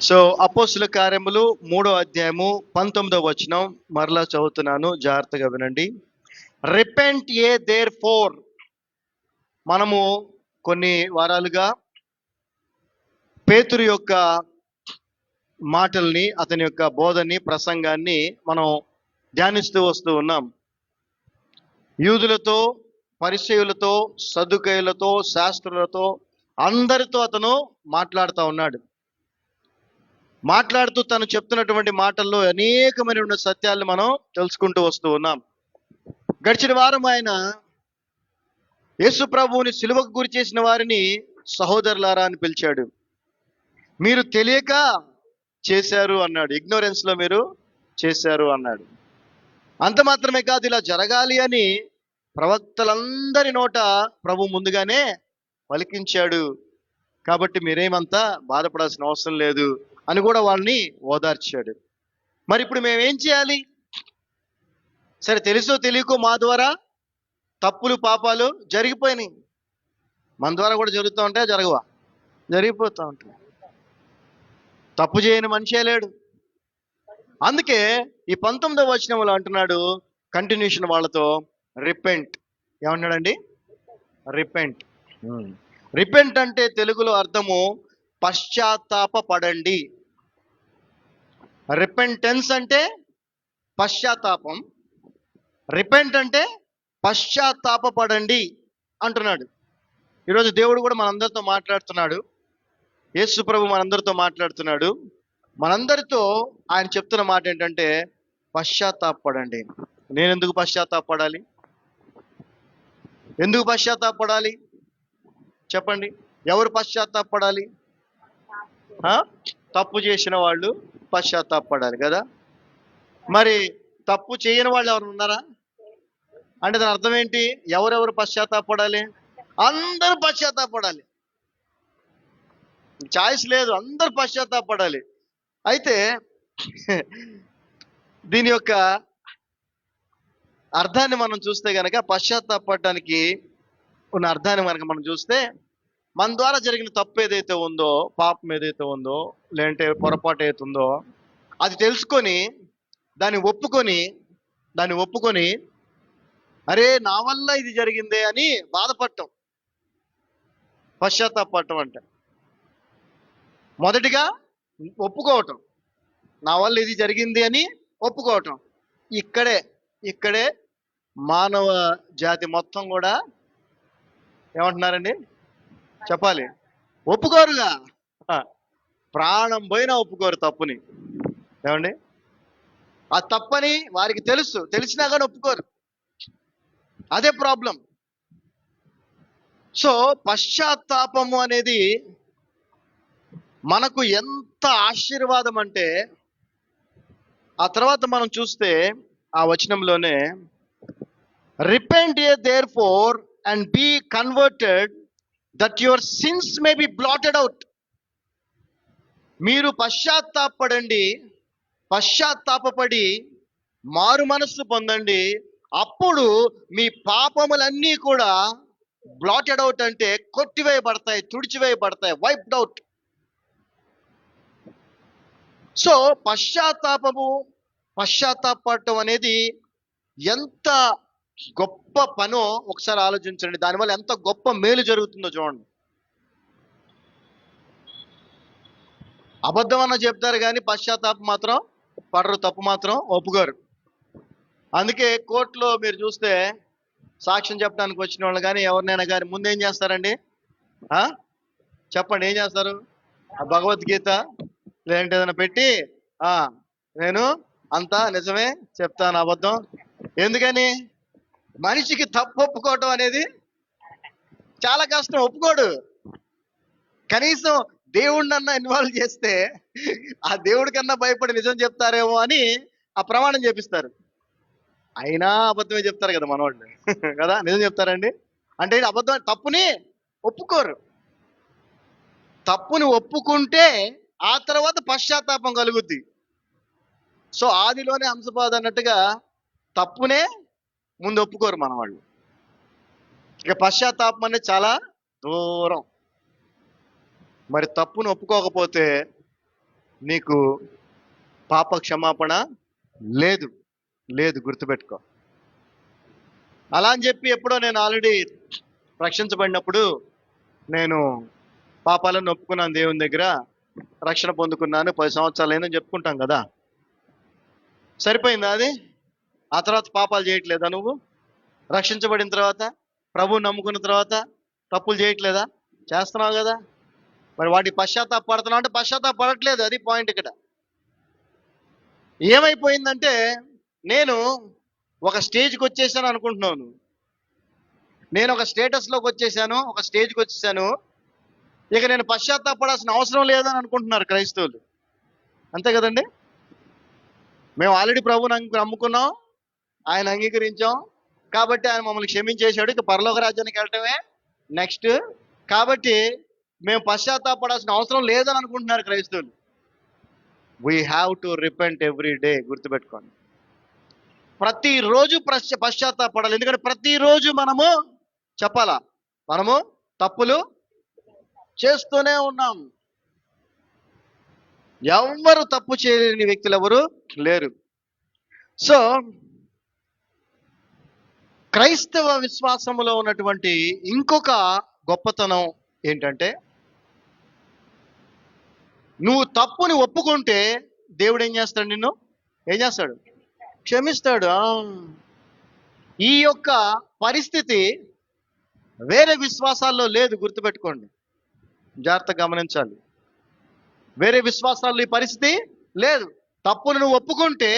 So అపోస్తుల కార్యములు 3వ అధ్యాయము 19వ వచనం మరలా చదువుతున్నాను, జాగ్రత్తగా వినండి. Repent ye therefore. మనము కొన్ని వారాలుగా పేతురు యొక్క మాటల్ని, అతని యొక్క బోధని, ప్రసంగాన్ని మనం ధ్యానిస్తూ వస్తూ ఉన్నాం. యూదులతో, పరిసయ్యులతో, సద్దుకయ్యులతో, శాస్త్రులతో అందరితో అతను మాట్లాడుతూ ఉన్నాడు. మాట్లాడుతూ తను చెప్తున్నటువంటి మాటల్లో అనేకమైన సత్యాలను మనం తెలుసుకుంటూ వస్తూ ఉన్నాం. గడిచిన వారం ఆయన యేసు ప్రభువుని సిలువకు గురి చేసిన వారిని సహోదరులారా అని పిలిచాడు. మీరు తెలియక చేశారు అన్నాడు. ఇగ్నోరెన్స్ లో మీరు చేశారు అన్నాడు. అంత మాత్రమే కాదు, ఇలా జరగాలి అని ప్రవక్తలందరి నోట ప్రభు ముందుగానే పలికించాడు. కాబట్టి మీరేమంతా బాధపడాల్సిన అవసరం లేదు అని కూడా వాళ్ళని ఓదార్చాడు. మరి ఇప్పుడు మేమేం చేయాలి? సరే, తెలుసో తెలియకో మా ద్వారా తప్పులు, పాపాలు జరిగిపోయినాయి. మన ద్వారా కూడా జరుగుతూ ఉంటాయా? జరగవా? జరిగిపోతూ ఉంటాయి. తప్పు చేయని మనిషే లేడు. అందుకే ఈ 19వ వచనంలో అంటున్నాడు, కంటిన్యూషన్ వాళ్ళతో, రిపెంట్. ఏమన్నాడండి? రిపెంట్. రిపెంట్ అంటే తెలుగులో అర్థము పశ్చాత్తాపపడండి. రిపెంటెన్స్ అంటే పశ్చాత్తాపం, రిపెంట్ అంటే పశ్చాత్తాపపడండి అంటున్నాడు. ఈరోజు దేవుడు కూడా మనందరితో మాట్లాడుతున్నాడు. యేసు ప్రభు మనందరితో మాట్లాడుతున్నాడు. మనందరితో ఆయన చెప్తున్న మాట ఏంటంటే పశ్చాత్తాపపడండి. నేను ఎందుకు పశ్చాత్తాపపడాలి? ఎందుకు పశ్చాత్తాపపడాలి చెప్పండి? ఎవరు పశ్చాత్తాపపడాలి? తప్పు చేసిన వాళ్ళు పశ్చాత్తాపపడాలి కదా. మరి తప్పు చేయని వాళ్ళు ఎవరు ఉన్నారా అంటే దాని అర్థం ఏంటి? ఎవరెవరు పశ్చాత్తాపపడాలి? అందరూ పశ్చాత్తాపపడాలి. చాయిస్ లేదు, అందరూ పశ్చాత్తాపపడాలి. అయితే దీని యొక్క అర్థాన్ని మనం చూస్తే గనక, పశ్చాత్తాపడటానికి ఉన్న అర్థాన్ని కనుక మనం చూస్తే, మన ద్వారా జరిగిన తప్పు ఏదైతే ఉందో, పాపం ఏదైతే ఉందో, లేదంటే పొరపాటు ఏదైతే ఉందో, అది తెలుసుకొని దాన్ని ఒప్పుకొని అరే నా వల్ల ఇది జరిగిందే అని బాధపడటం పశ్చాత్తాపడటం అంటే. మొదటిగా ఒప్పుకోవటం, నా వల్ల ఇది జరిగింది అని ఒప్పుకోవటం. ఇక్కడే మానవ జాతి మొత్తం కూడా ఏమంటున్నారండి? చెప్పాలి. ఒప్పుకోరుగా. ప్రాణం పోయినా ఒప్పుకోరు తప్పుని. ఏమండి? ఆ తప్పని వారికి తెలిసినా కానీ ఒప్పుకోరు. అదే ప్రాబ్లం. సో పశ్చాత్తాపము అనేది మనకు ఎంత ఆశీర్వాదం అంటే, ఆ తర్వాత మనం చూస్తే ఆ వచనంలోనే, repent ye therefore and be converted that your sins may be blotted out. మీరు పశ్చాత్తాపపడి మారు మనస్సు పొందండి, అప్పుడు మీ పాపములన్నీ కూడా బ్లాటెడ్ అవుట్ అంటే కొట్టివేయబడతాయి, తుడిచివేయబడతాయి, వైప్డ్ అవుట్. సో పశ్చాత్తాపడటం అనేది ఎంత గొప్ప పనో ఒకసారి ఆలోచించండి. దానివల్ల ఎంత గొప్ప మేలు జరుగుతుందో చూడండి. అబద్ధం అన్న చెప్తారు కానీ పశ్చాత్తాపం మాత్రం పడరు, తప్పు మాత్రం ఒప్పుకోరు. అందుకే కోర్టులో మీరు చూస్తే సాక్ష్యం చెప్పడానికి వచ్చిన వాళ్ళు కానీ ఎవరినైనా కానీ ముందేం చేస్తారండి? చెప్పండి, ఏం చేస్తారు? ఆ భగవద్గీత లేదంటే ఏదైనా పెట్టి, నేను అంతా నిజమే చెప్తాను, అబద్ధం. ఎందుకని? మనిషికి తప్పు ఒప్పుకోవటం అనేది చాలా కష్టం. ఒప్పుకోడు. కనీసం దేవుడినన్నా ఇన్వాల్వ్ చేస్తే ఆ దేవుడి కన్నా భయపడి నిజం చెప్తారేమో అని ఆ ప్రమాణం చేపిస్తారు. అయినా అబద్ధమే చెప్తారు కదా మనవాళ్ళు. కదా, నిజం చెప్తారండి అంటే అబద్ధం. తప్పుని ఒప్పుకోరు. తప్పుని ఒప్పుకుంటే ఆ తర్వాత పశ్చాత్తాపం కలుగుద్ది. సో ఆదిలోనే హంసపాద అన్నట్టుగా తప్పునే ముందు ఒప్పుకోరు మన వాళ్ళు. ఇక పశ్చాత్తాపం అనేది చాలా దూరం. మరి తప్పును ఒప్పుకోకపోతే నీకు పాప క్షమాపణ లేదు. లేదు, గుర్తుపెట్టుకో. అలా అని చెప్పి ఎప్పుడో నేను ఆల్రెడీ రక్షించబడినప్పుడు నేను పాపాలను ఒప్పుకున్నాను, దేవుని దగ్గర రక్షణ పొందుకున్నాను, 10 సంవత్సరాలు అయిందని చెప్పుకుంటాం కదా. సరిపోయిందా అది? ఆ తర్వాత పాపాలు చేయట్లేదా నువ్వు? రక్షించబడిన తర్వాత, ప్రభువుని నమ్ముకున్న తర్వాత తప్పులు చేయట్లేదా? చేస్తున్నావు కదా. మరి వాటి పశ్చాత్తాపడుతున్నావు అంటే పశ్చాత్తాపడట్లేదు, అది పాయింట్ ఇక్కడ. ఏమైపోయిందంటే నేను ఒక స్టేజ్కి వచ్చేసాను అనుకుంటున్నాను. నేను ఒక స్టేటస్లోకి వచ్చేసాను, ఒక స్టేజ్కి వచ్చేసాను. ఇక నేను పశ్చాత్తాపడాల్సిన అవసరం లేదని అనుకుంటున్నారు క్రైస్తవులు. అంతే కదండి. మేము ఆల్రెడీ ప్రభువుని నమ్ముకున్నాం, ఆయన అంగీకరించాం కాబట్టి ఆయన మమ్మల్ని క్షమించేశాడు, ఇక పరలోక రాజ్యానికి వెళ్ళటమే నెక్స్ట్. కాబట్టి మేము పశ్చాత్తాపడాల్సిన అవసరం లేదని అనుకుంటున్నారు క్రైస్తవులు. We have to repent every day. గుర్తుపెట్టుకోండి, ప్రతిరోజు పశ్చాత్తాపడాలి. ఎందుకంటే ప్రతిరోజు మనము చెప్పాలా, మనము తప్పులు చేస్తూనే ఉన్నాం. ఎవరు తప్పు చేయలేని వ్యక్తులు ఎవరు లేరు. సో క్రైస్తవ విశ్వాసంలో ఉన్నటువంటి ఇంకొక గొప్పతనం ఏంటంటే, నువ్వు తప్పుని ఒప్పుకుంటే దేవుడు ఏం చేస్తాడు? నిన్ను ఏం చేస్తాడు? క్షమిస్తాడు. ఈ యొక్క పరిస్థితి వేరే విశ్వాసాల్లో లేదు, గుర్తుపెట్టుకోండి, జాగ్రత్తగా గమనించాలి. వేరే విశ్వాసాల్లో ఈ పరిస్థితి లేదు. తప్పును నువ్వు ఒప్పుకుంటే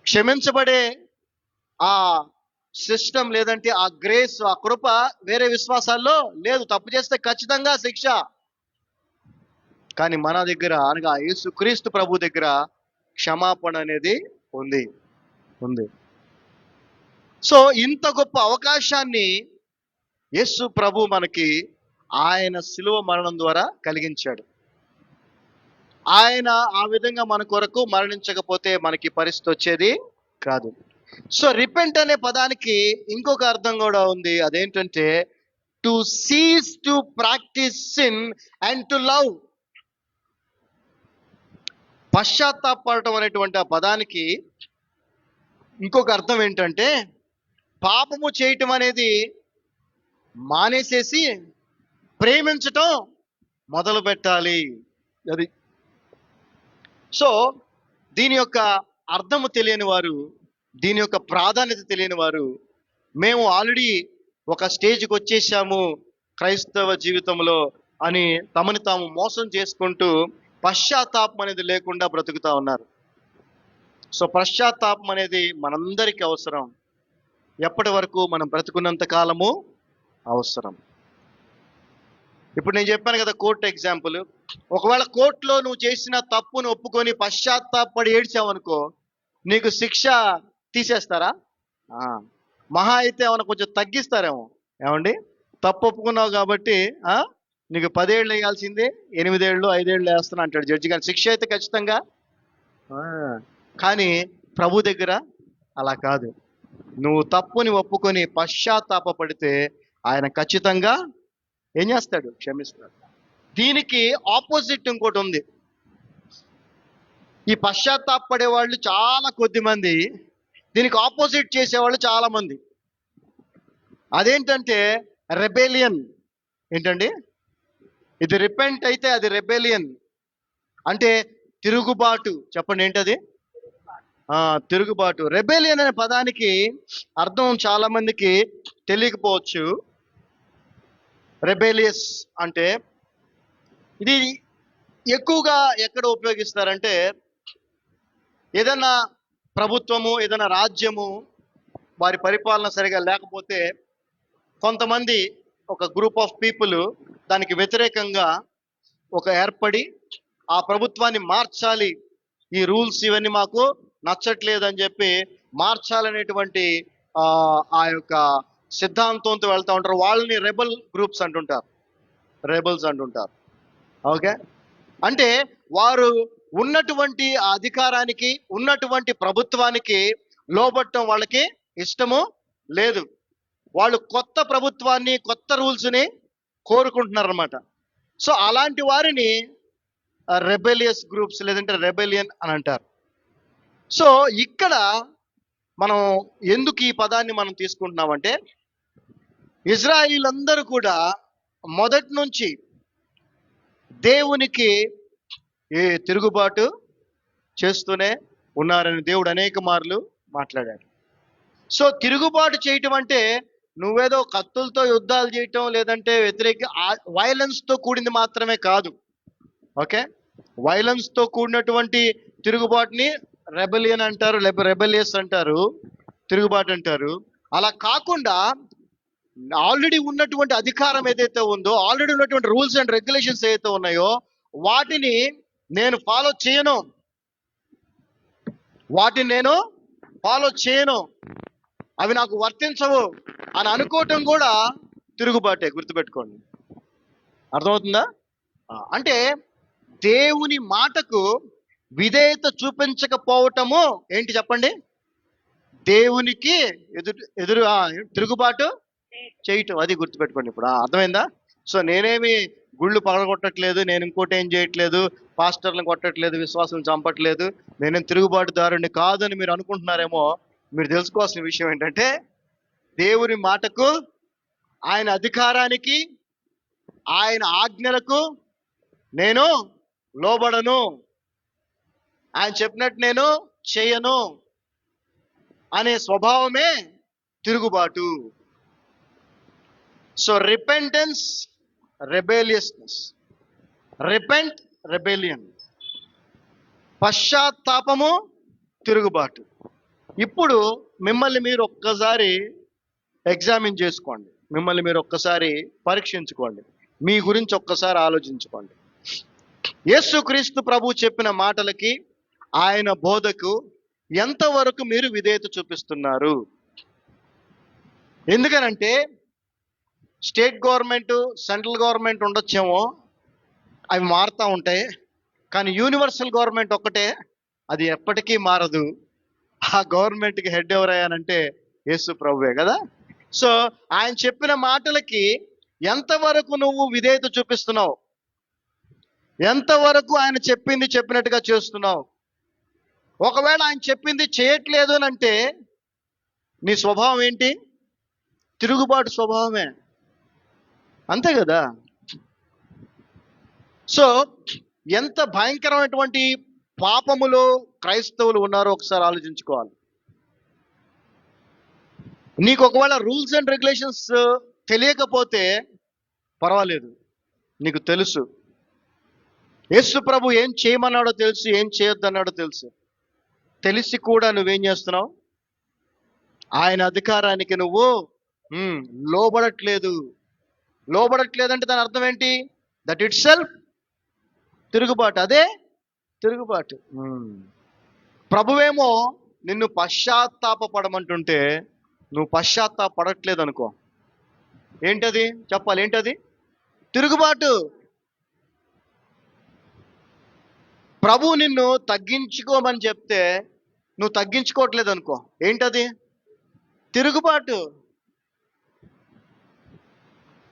క్షమించబడే ఆ సిస్టమ్ లేదంటే ఆ గ్రేస్, ఆ కృప వేరే విశ్వాసాల్లో లేదు. తప్పు చేస్తే ఖచ్చితంగా శిక్ష. కానీ మన దగ్గర అనగా యేసుక్రీస్తు ప్రభు దగ్గర క్షమాపణ అనేది ఉంది. సో ఇంత గొప్ప అవకాశాన్ని యేసు ప్రభు మనకి ఆయన శిలువ మరణం ద్వారా కలిగించాడు. ఆయన ఆ విధంగా మన కొరకు మరణించకపోతే మనకి పరిస్థితి వచ్చేది కాదు. సో రిపెంట్ అనే పదానికి ఇంకొక అర్థం కూడా ఉంది. అదేంటంటే to cease to practise sin and to love. పశ్చాత్తాపడటం అనేటువంటి ఆ పదానికి ఇంకొక అర్థం ఏంటంటే పాపము చేయటం అనేది మానేసేసి ప్రేమించటం మొదలు పెట్టాలి. అది. సో దీని యొక్క అర్థము తెలియని వారు, దీని యొక్క ప్రాధాన్యత తెలియని వారు, మేము ఆల్రెడీ ఒక స్టేజ్కి వచ్చేసాము క్రైస్తవ జీవితంలో అని తమని తాము మోసం చేసుకుంటూ పశ్చాత్తాపం అనేది లేకుండా బ్రతుకుతా ఉన్నారు. సో పశ్చాత్తాపం అనేది మనందరికీ అవసరం. ఎప్పటి వరకు మనం బ్రతుకున్నంత కాలము అవసరం. ఇప్పుడు నేను చెప్పాను కదా కోర్టు ఎగ్జాంపుల్. ఒకవేళ కోర్టులో నువ్వు చేసిన తప్పును ఒప్పుకొని పశ్చాత్తాపడి ఏడ్చావనుకో, నీకు శిక్ష తీసేస్తారా? మహా అయితే ఏమన్నా కొంచెం తగ్గిస్తారేమో. ఏమండి, తప్పు ఒప్పుకున్నావు కాబట్టి నీకు 10 ఏళ్ళు వేయాల్సిందే 8 ఏళ్ళు 5 ఏళ్ళు వేస్తున్నా అంటాడు జడ్జి. కానీ శిక్ష అయితే ఖచ్చితంగా. కానీ ప్రభు దగ్గర అలా కాదు. నువ్వు తప్పుని ఒప్పుకొని పశ్చాత్తాపడితే ఆయన ఖచ్చితంగా ఏం చేస్తాడు? క్షమిస్తాడు. దీనికి ఆపోజిట్ ఇంకోటి ఉంది. ఈ పశ్చాత్తాపడే వాళ్ళు చాలా కొద్ది మంది, దీనికి ఆపోజిట్ చేసేవాళ్ళు చాలా మంది. అదేంటంటే రెబెలియన్. ఏంటండి ఇది? రిపెంట్ అయితే అది రెబెలియన్ అంటే తిరుగుబాటు. చెప్పండి ఏంటది? తిరుగుబాటు. రెబెలియన్ అనే పదానికి అర్థం చాలా మందికి తెలియకపోవచ్చు. రెబెలియస్ అంటే ఇది ఎక్కువగా ఎక్కడ ఉపయోగిస్తారంటే, ఏదైనా ప్రభుత్వము, ఏదైనా రాజ్యము వారి పరిపాలన సరిగా లేకపోతే కొంతమంది, ఒక గ్రూప్ ఆఫ్ పీపుల్ దానికి వ్యతిరేకంగా ఏర్పడి ఆ ప్రభుత్వాన్ని మార్చాలి, ఈ రూల్స్ ఇవన్నీ మాకు నచ్చట్లేదు అని చెప్పి మార్చాలనేటువంటి ఆ యొక్క సిద్ధాంతంతో వెళ్తూ ఉంటారు. వాళ్ళని రెబల్ గ్రూప్స్ అంటుంటారు, రెబల్స్ అంటుంటారు. ఓకే, అంటే వారు ఉన్నటువంటి అధికారానికి, ఉన్నటువంటి ప్రభుత్వానికి లోబట్టడం వాళ్ళకి ఇష్టము లేదు. వాళ్ళు కొత్త ప్రభుత్వాన్ని, కొత్త రూల్స్ని కోరుకుంటున్నారు అనమాట. సో అలాంటి వారిని రెబెలియస్ గ్రూప్స్ లేదంటే రెబెలియన్ అని అంటారు. సో ఇక్కడ మనం ఎందుకు ఈ పదాన్ని మనం తీసుకుంటున్నామంటే, ఇజ్రాయిలీలందరూ కూడా మొదటి నుంచి దేవునికి తిరుగుబాటు చేస్తూనే ఉన్నారని దేవుడు అనేక మార్లు మాట్లాడాడు. సో తిరుగుబాటు చేయటం అంటే నువ్వేదో కత్తులతో యుద్ధాలు చేయటం లేదంటే వ్యతిరేక వైలెన్స్తో కూడింది మాత్రమే కాదు. ఓకే, వైలెన్స్తో కూడినటువంటి తిరుగుబాటుని రెబెలియన్ అంటారు, రెబెలియస్ అంటారు, తిరుగుబాటు అంటారు. అలా కాకుండా ఆల్రెడీ ఉన్నటువంటి అధికారం ఏదైతే ఉందో, ఆల్రెడీ ఉన్నటువంటి రూల్స్ అండ్ రెగ్యులేషన్స్ ఏదైతే ఉన్నాయో వాటిని నేను ఫాలో చేయను, అవి నాకు వర్తించవు అని అనుకోవటం కూడా తిరుగుబాటే. గుర్తుపెట్టుకోండి, అర్థమవుతుందా? అంటే దేవుని మాటకు విధేయత చూపించకపోవటము ఏంటి చెప్పండి? దేవునికి ఎదురు తిరుగుబాటు చేయటం. అది గుర్తుపెట్టుకోండి. ఇప్పుడు అర్థమైందా? సో నేనేమి గుళ్ళు పగలగొట్టట్లేదు, నేను ఇంకోటి ఏం చేయట్లేదు, పాస్టర్లను కొట్టట్లేదు, విశ్వాసం చంపట్లేదు, నేనేం తిరుగుబాటుదారుని కాదని మీరు అనుకుంటున్నారేమో. మీరు తెలుసుకోవాల్సిన విషయం ఏంటంటే, దేవుని మాటకు, ఆయన అధికారానికి, ఆయన ఆజ్ఞలకు నేను లోబడను, ఆయన చెప్పినట్టు నేను చేయను అనే స్వభావమే తిరుగుబాటు. So repentance, rebelliousness. Repent, rebellion. పశ్చాత్తాపము, తిరుగుబాటు. ఇప్పుడు మిమ్మల్ని మీరు ఒక్కసారి ఎగ్జామిన్ చేసుకోండి, మిమ్మల్ని మీరు ఒక్కసారి పరీక్షించుకోండి, మీ గురించి ఒక్కసారి ఆలోచించుకోండి. యేసుక్రీస్తు ప్రభు చెప్పిన మాటలకి, ఆయన బోధకు ఎంతవరకు మీరు విధేయత చూపిస్తున్నారు? ఎందుకనంటే స్టేట్ గవర్నమెంట్, సెంట్రల్ గవర్నమెంట్ ఉండొచ్చేమో, అవి మారుతూ ఉంటాయి. కానీ యూనివర్సల్ గవర్నమెంట్ ఒక్కటే, అది ఎప్పటికీ మారదు. ఆ గవర్నమెంట్కి హెడ్ ఎవరయ్యానంటే యేసు ప్రభువే కదా. సో ఆయన చెప్పిన మాటలకి ఎంతవరకు నువ్వు విధేయత చూపిస్తున్నావు? ఎంతవరకు ఆయన చెప్పింది చెప్పినట్టుగా చేస్తున్నావు? ఒకవేళ ఆయన చెప్పింది చేయట్లేదు అని అంటే నీ స్వభావం ఏంటి? తిరుగుబాటు స్వభావమే, అంతే కదా. సో ఎంత భయంకరమైనటువంటి పాపములో క్రైస్తవులు ఉన్నారో ఒకసారి ఆలోచించుకోవాలి. నీకు ఒకవేళ రూల్స్ అండ్ రెగ్యులేషన్స్ తెలియకపోతే పర్వాలేదు, నీకు తెలుసు. యేసు ప్రభు ఏం చేయమన్నాడో తెలుసు, ఏం చేయొద్దన్నాడో తెలుసు. తెలిసి కూడా నువ్వేం చేస్తున్నావు? ఆయన అధికారానికి నువ్వు లోబడట్లేదు. లోబడట్లేదంటే దాని అర్థం ఏంటి? దట్ ఇట్ సెల్ఫ్ తిరుగుబాటు. అదే తిరుగుబాటు. ప్రభువేమో నిన్ను పశ్చాత్తాపడమంటుంటే నువ్వు పశ్చాత్తాపడట్లేదు అనుకో, ఏంటది? చెప్పాలి, ఏంటది? తిరుగుబాటు. ప్రభు నిన్ను తగ్గించుకోమని చెప్తే నువ్వు తగ్గించుకోవట్లేదు అనుకో, ఏంటది? తిరుగుబాటు.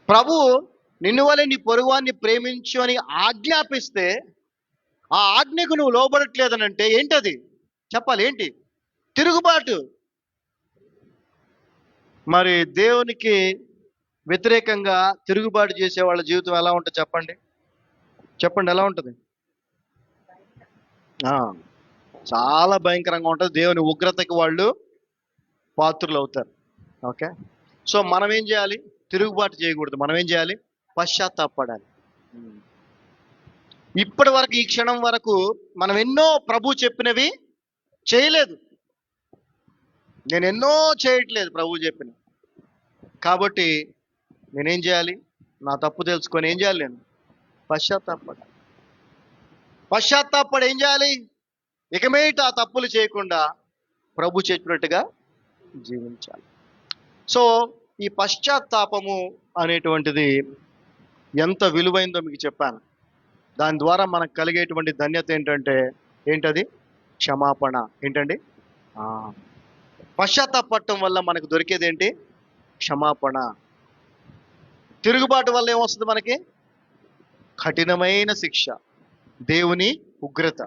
ప్రభు నిన్ను వలె నీ పొరుగువాన్ని ప్రేమించు అని ఆజ్ఞాపిస్తే ఆ ఆజ్ఞకు నువ్వు లోబడట్లేదనంటే ఏంటది? చెప్పాలి, ఏంటి? తిరుగుబాటు. మరి దేవునికి వ్యతిరేకంగా తిరుగుబాటు చేసే వాళ్ళ జీవితం ఎలా ఉంటుంది చెప్పండి? చెప్పండి, ఎలా ఉంటుంది? చాలా భయంకరంగా ఉంటుంది. దేవుని ఉగ్రతకి వాళ్ళు పాత్రులు అవుతారు. ఓకే, సో మనం ఏం చేయాలి? తిరుగుబాటు చేయకూడదు. మనం ఏం చేయాలి? పశ్చాత్తాపడాలి. ఇప్పటి వరకు, ఈ క్షణం వరకు మనం ఎన్నో ప్రభు చెప్పినవి చేయలేదు. నేను ఎన్నో చేయట్లేదు ప్రభు చెప్పిన. కాబట్టి నేనేం చేయాలి? నా తప్పు తెలుసుకొని ఏం చేయాలి? నేను పశ్చాత్తాపడాలి. పశ్చాత్తాపడి ఏం చేయాలి? ఇక మీదట ఆ తప్పులు చేయకుండా ప్రభు చెప్పినట్టుగా జీవించాలి. సో ఈ పశ్చాత్తాపము అనేటువంటిది ఎంత విలువైందో మీకు చెప్పాను. దాని ద్వారా మనకు కలిగేటువంటి ధన్యత ఏంటది? క్షమాపణ. ఏంటండి? పశ్చాత్తాపడటం వల్ల మనకు దొరికేది ఏంటి? క్షమాపణ. తిరుగుబాటు వల్ల ఏమొస్తుంది మనకి? కఠినమైన శిక్ష, దేవుని ఉగ్రత.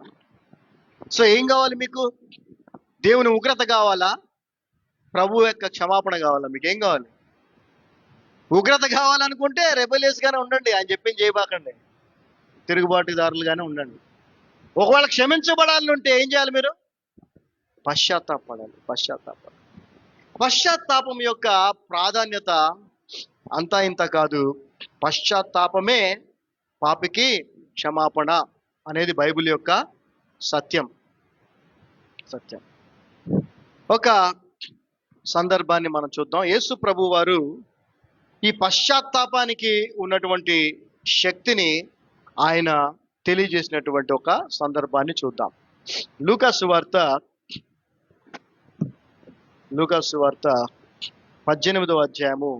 సో ఏం కావాలి మీకు? దేవుని ఉగ్రత కావాలా? ప్రభు యొక్క క్షమాపణ కావాలా? మీకు ఏం కావాలి? ఉగ్రత కావాలనుకుంటే రెబెలియస్గానే ఉండండి, ఆయన చెప్పింది చేయబాకండి, తిరుగుబాటుదారులుగానే ఉండండి. ఒకవేళ క్షమించబడాలంటే ఏం చేయాలి? మీరు పశ్చాత్తాపడాలి. పశ్చాత్తాపం యొక్క ప్రాధాన్యత అంతా ఇంత కాదు. పశ్చాత్తాపమే పాపికి క్షమాపణ అనేది బైబిల్ యొక్క సత్యం. ఒక సందర్భాన్ని మనం చూద్దాం. యేసు ప్రభు వారు ఈ పశ్చాత్తాపానికి ఉన్నటువంటి శక్తిని ఆయన తెలియజేసినటువంటి ఒక సందర్భాన్ని చూద్దాం. లూకాసు వార్త 18వ అధ్యాయము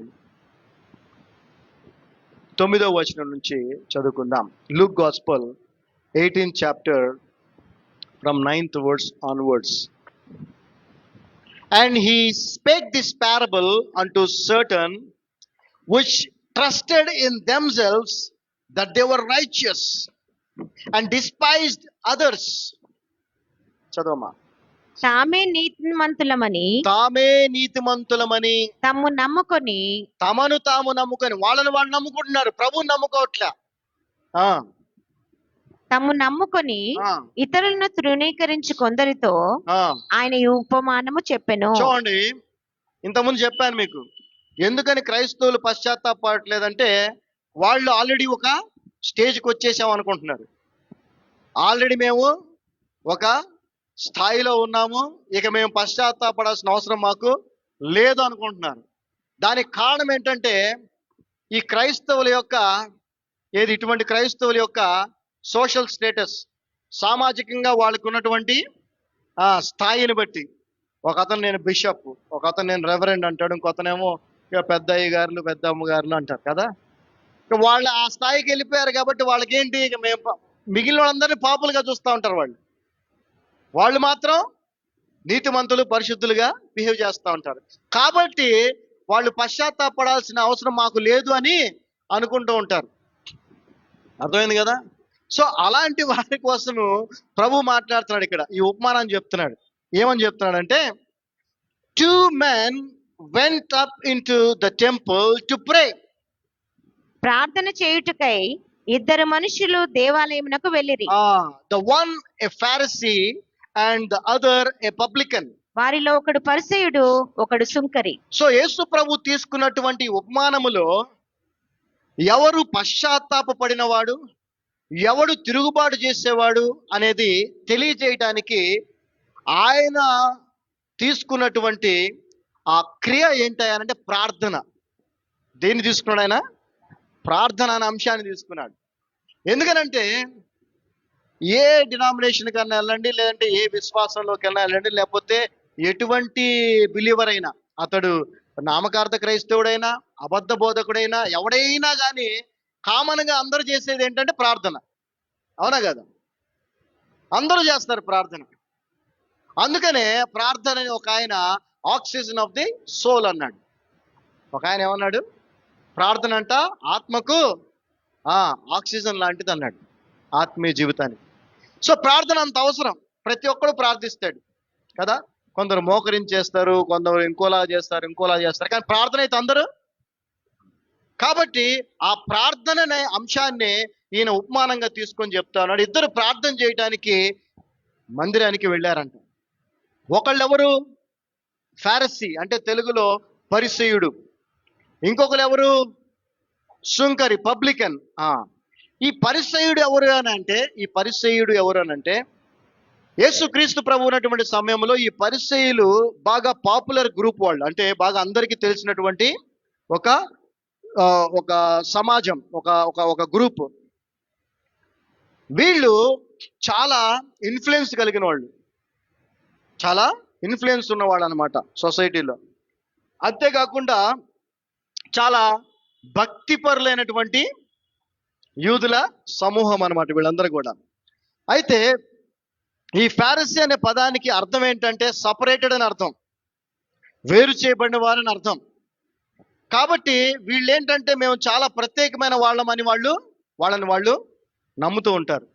9వ వచనం నుంచి చదువుకుందాం. Luke gospel 18th chapter from 9th verse onwards. And he spake this parable unto certain which trusted in themselves that they were righteous and despised others. చదవమా. తామే నీతిమంతులమని తమను తాము నమ్ముకొని వాళ్ళని వాళ్ళు నమ్ముకుంటున్నారు, ప్రభువుని నమ్ముకోవట్లే. తాము నమ్ముకొని ఇతరులను తృణీకరించి కొందరితో ఆయన ఈ ఉపమానము చెప్పెను. చూడండి, ఇంతకుముందు చెప్పాను మీకు ఎందుకని క్రైస్తవులు పశ్చాత్తాపడలేదంటే వాళ్ళు ఆల్రెడీ ఒక స్టేజ్కి వచ్చేసాం అనుకుంటున్నారు. ఆల్రెడీ మేము ఒక స్థాయిలో ఉన్నాము, ఇక మేము పశ్చాత్తాపడాల్సిన అవసరం మాకు లేదు అనుకుంటున్నారు. దానికి కారణం ఏంటంటే ఈ క్రైస్తవుల యొక్క ఇటువంటి క్రైస్తవుల యొక్క సోషల్ స్టేటస్, సామాజికంగా వాళ్ళకు ఉన్నటువంటి స్థాయిని బట్టి, ఒక అతను నేను బిషప్, ఒక అతను నేను రెవరెండ్ అంటాడు, ఇంకొతనేమో ఇక పెద్ద అయ్యగారులు పెద్ద అమ్మగారులు అంటారు కదా. ఇక వాళ్ళు ఆ స్థాయికి వెళ్ళిపోయారు కాబట్టి వాళ్ళకేంటి, ఇక మేము మిగిలిన వాళ్ళందరినీ పాపులుగా చూస్తూ ఉంటారు. వాళ్ళు మాత్రం నీతిమంతులు పరిశుద్ధులుగా బిహేవ్ చేస్తూ ఉంటారు. కాబట్టి వాళ్ళు పశ్చాత్తాపడాల్సిన అవసరం మాకు లేదు అని అనుకుంటూ ఉంటారు. అర్థమైంది కదా? సో అలాంటి వారి కోసము ప్రభు మాట్లాడుతున్నాడు ఇక్కడ, ఈ ఉపమానాన్ని చెప్తున్నాడు. ఏమని చెప్తున్నాడంటే, 2 men went up into the temple to pray. ప్రార్థన చేయుటకై 2 మనుషులు దేవాలయమునకు వెళ్ళిరి. The one a Pharisee and the other a publican. వారిలో ఒకడు పరిసయ్యుడు, ఒకడు సుంకరి. సో యేసు ప్రభు తీసుకున్నటువంటి ఉపమానములో ఎవరు పశ్చాత్తాపడినవాడు, ఎవడు తిరుగుబాటు చేసేవాడు అనేది తెలియజేయటానికి ఆయన తీసుకున్నటువంటి ఆ క్రియ ఏంటంటే ప్రార్థన. దేన్ని తీసుకున్నాడు ఆయన? ప్రార్థన అనే అంశాన్ని తీసుకున్నాడు. ఎందుకనంటే ఏ డినామినేషన్ కన్నా వెళ్ళండి, లేదంటే ఏ విశ్వాసంలోకి వెళ్ళినా వెళ్ళండి, లేకపోతే ఎటువంటి బిలీవర్ అయినా, అతడు నామకార్థ క్రైస్తవుడైనా అబద్ధ బోధకుడైనా ఎవడైనా కానీ కామన్గా అందరూ చేసేది ఏంటంటే ప్రార్థన. అవునా కదా? అందరూ చేస్తారు ప్రార్థన. అందుకనే ప్రార్థన ఒక ఆయన ఆక్సిజన్ ఆఫ్ ది సోల్ అన్నాడు. ఒక ఆయన ఏమన్నాడు? ప్రార్థన అంట ఆత్మకు ఆక్సిజన్ లాంటిది అన్నాడు, ఆత్మీయ జీవితానికి. సో ప్రార్థన అంత అవసరం. ప్రతి ఒక్కడు ప్రార్థిస్తాడు కదా. కొందరు మోకరించేస్తారు, కొందరు ఇంకోలా చేస్తారు, కానీ ప్రార్థన అయితే అందరూ. కాబట్టి ఆ ప్రార్థన అనే అంశాన్ని ఈయన ఉపమానంగా తీసుకొని చెప్తా ఉన్నాడు. 2 ప్రార్థన చేయడానికి మందిరానికి వెళ్ళారంట. ఒకళ్ళు ఎవరు? ఫారిసీ, అంటే తెలుగులో పరిసయ్యుడు. ఇంకొకరు ఎవరు? సుంకరి, పబ్లికన్. ఈ పరిసయ్యుడు ఎవరు అని అంటే యేసుక్రీస్తు ప్రభు ఉన్నటువంటి సమయంలో ఈ పరిసయ్యులు బాగా పాపులర్ గ్రూప్ వాళ్ళు, అంటే బాగా అందరికీ తెలిసినటువంటి ఒక సమాజం, ఒక గ్రూప్. వీళ్ళు చాలా ఇన్ఫ్లుయెన్స్ కలిగిన వాళ్ళు, చాలా ఇన్ఫ్లుయెన్స్ ఉన్నవాళ్ళు అనమాట సొసైటీలో. అంతేకాకుండా చాలా భక్తిపరులైనటువంటి యూదుల సమూహం అనమాట వీళ్ళందరూ కూడా. అయితే ఈ ఫారిసీ అనే పదానికి అర్థం ఏంటంటే సపరేటెడ్ అని అర్థం, వేరు చేయబడిన వారని అర్థం. కాబట్టి వీళ్ళు ఏంటంటే మేము చాలా ప్రత్యేకమైన వాళ్ళని వాళ్ళు నమ్ముతూ ఉంటారు.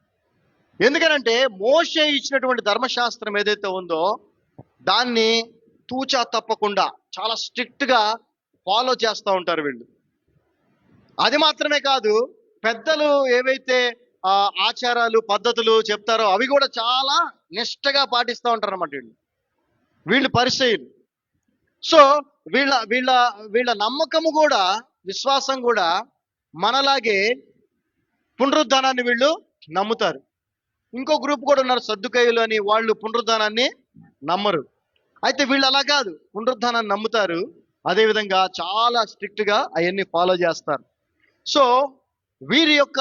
ఎందుకనంటే మోషే ఇచ్చినటువంటి ధర్మశాస్త్రం ఏదైతే ఉందో దాన్ని తూచా తప్పకుండా చాలా స్ట్రిక్ట్గా ఫాలో చేస్తూ ఉంటారు వీళ్ళు. అది మాత్రమే కాదు, పెద్దలు ఏవైతే ఆచారాలు పద్ధతులు చెప్తారో అవి కూడా చాలా నిష్టగా పాటిస్తూ ఉంటారు అన్నమాట వీళ్ళు పరిసయ్యులు. సో వీళ్ళ వీళ్ళ వీళ్ళ నమ్మకము కూడా, విశ్వాసం కూడా మనలాగే పునరుద్ధానాన్ని వీళ్ళు నమ్ముతారు. ఇంకో గ్రూప్ కూడా ఉన్నారు, సద్దుకయ్యులు అని, వాళ్ళు పునరుద్ధానాన్ని నమ్మరు. అయితే వీళ్ళు అలా కాదు, పునరుద్ధానాన్ని నమ్ముతారు, అదేవిధంగా చాలా స్ట్రిక్ట్గా అవన్నీ ఫాలో చేస్తారు. సో వీరి యొక్క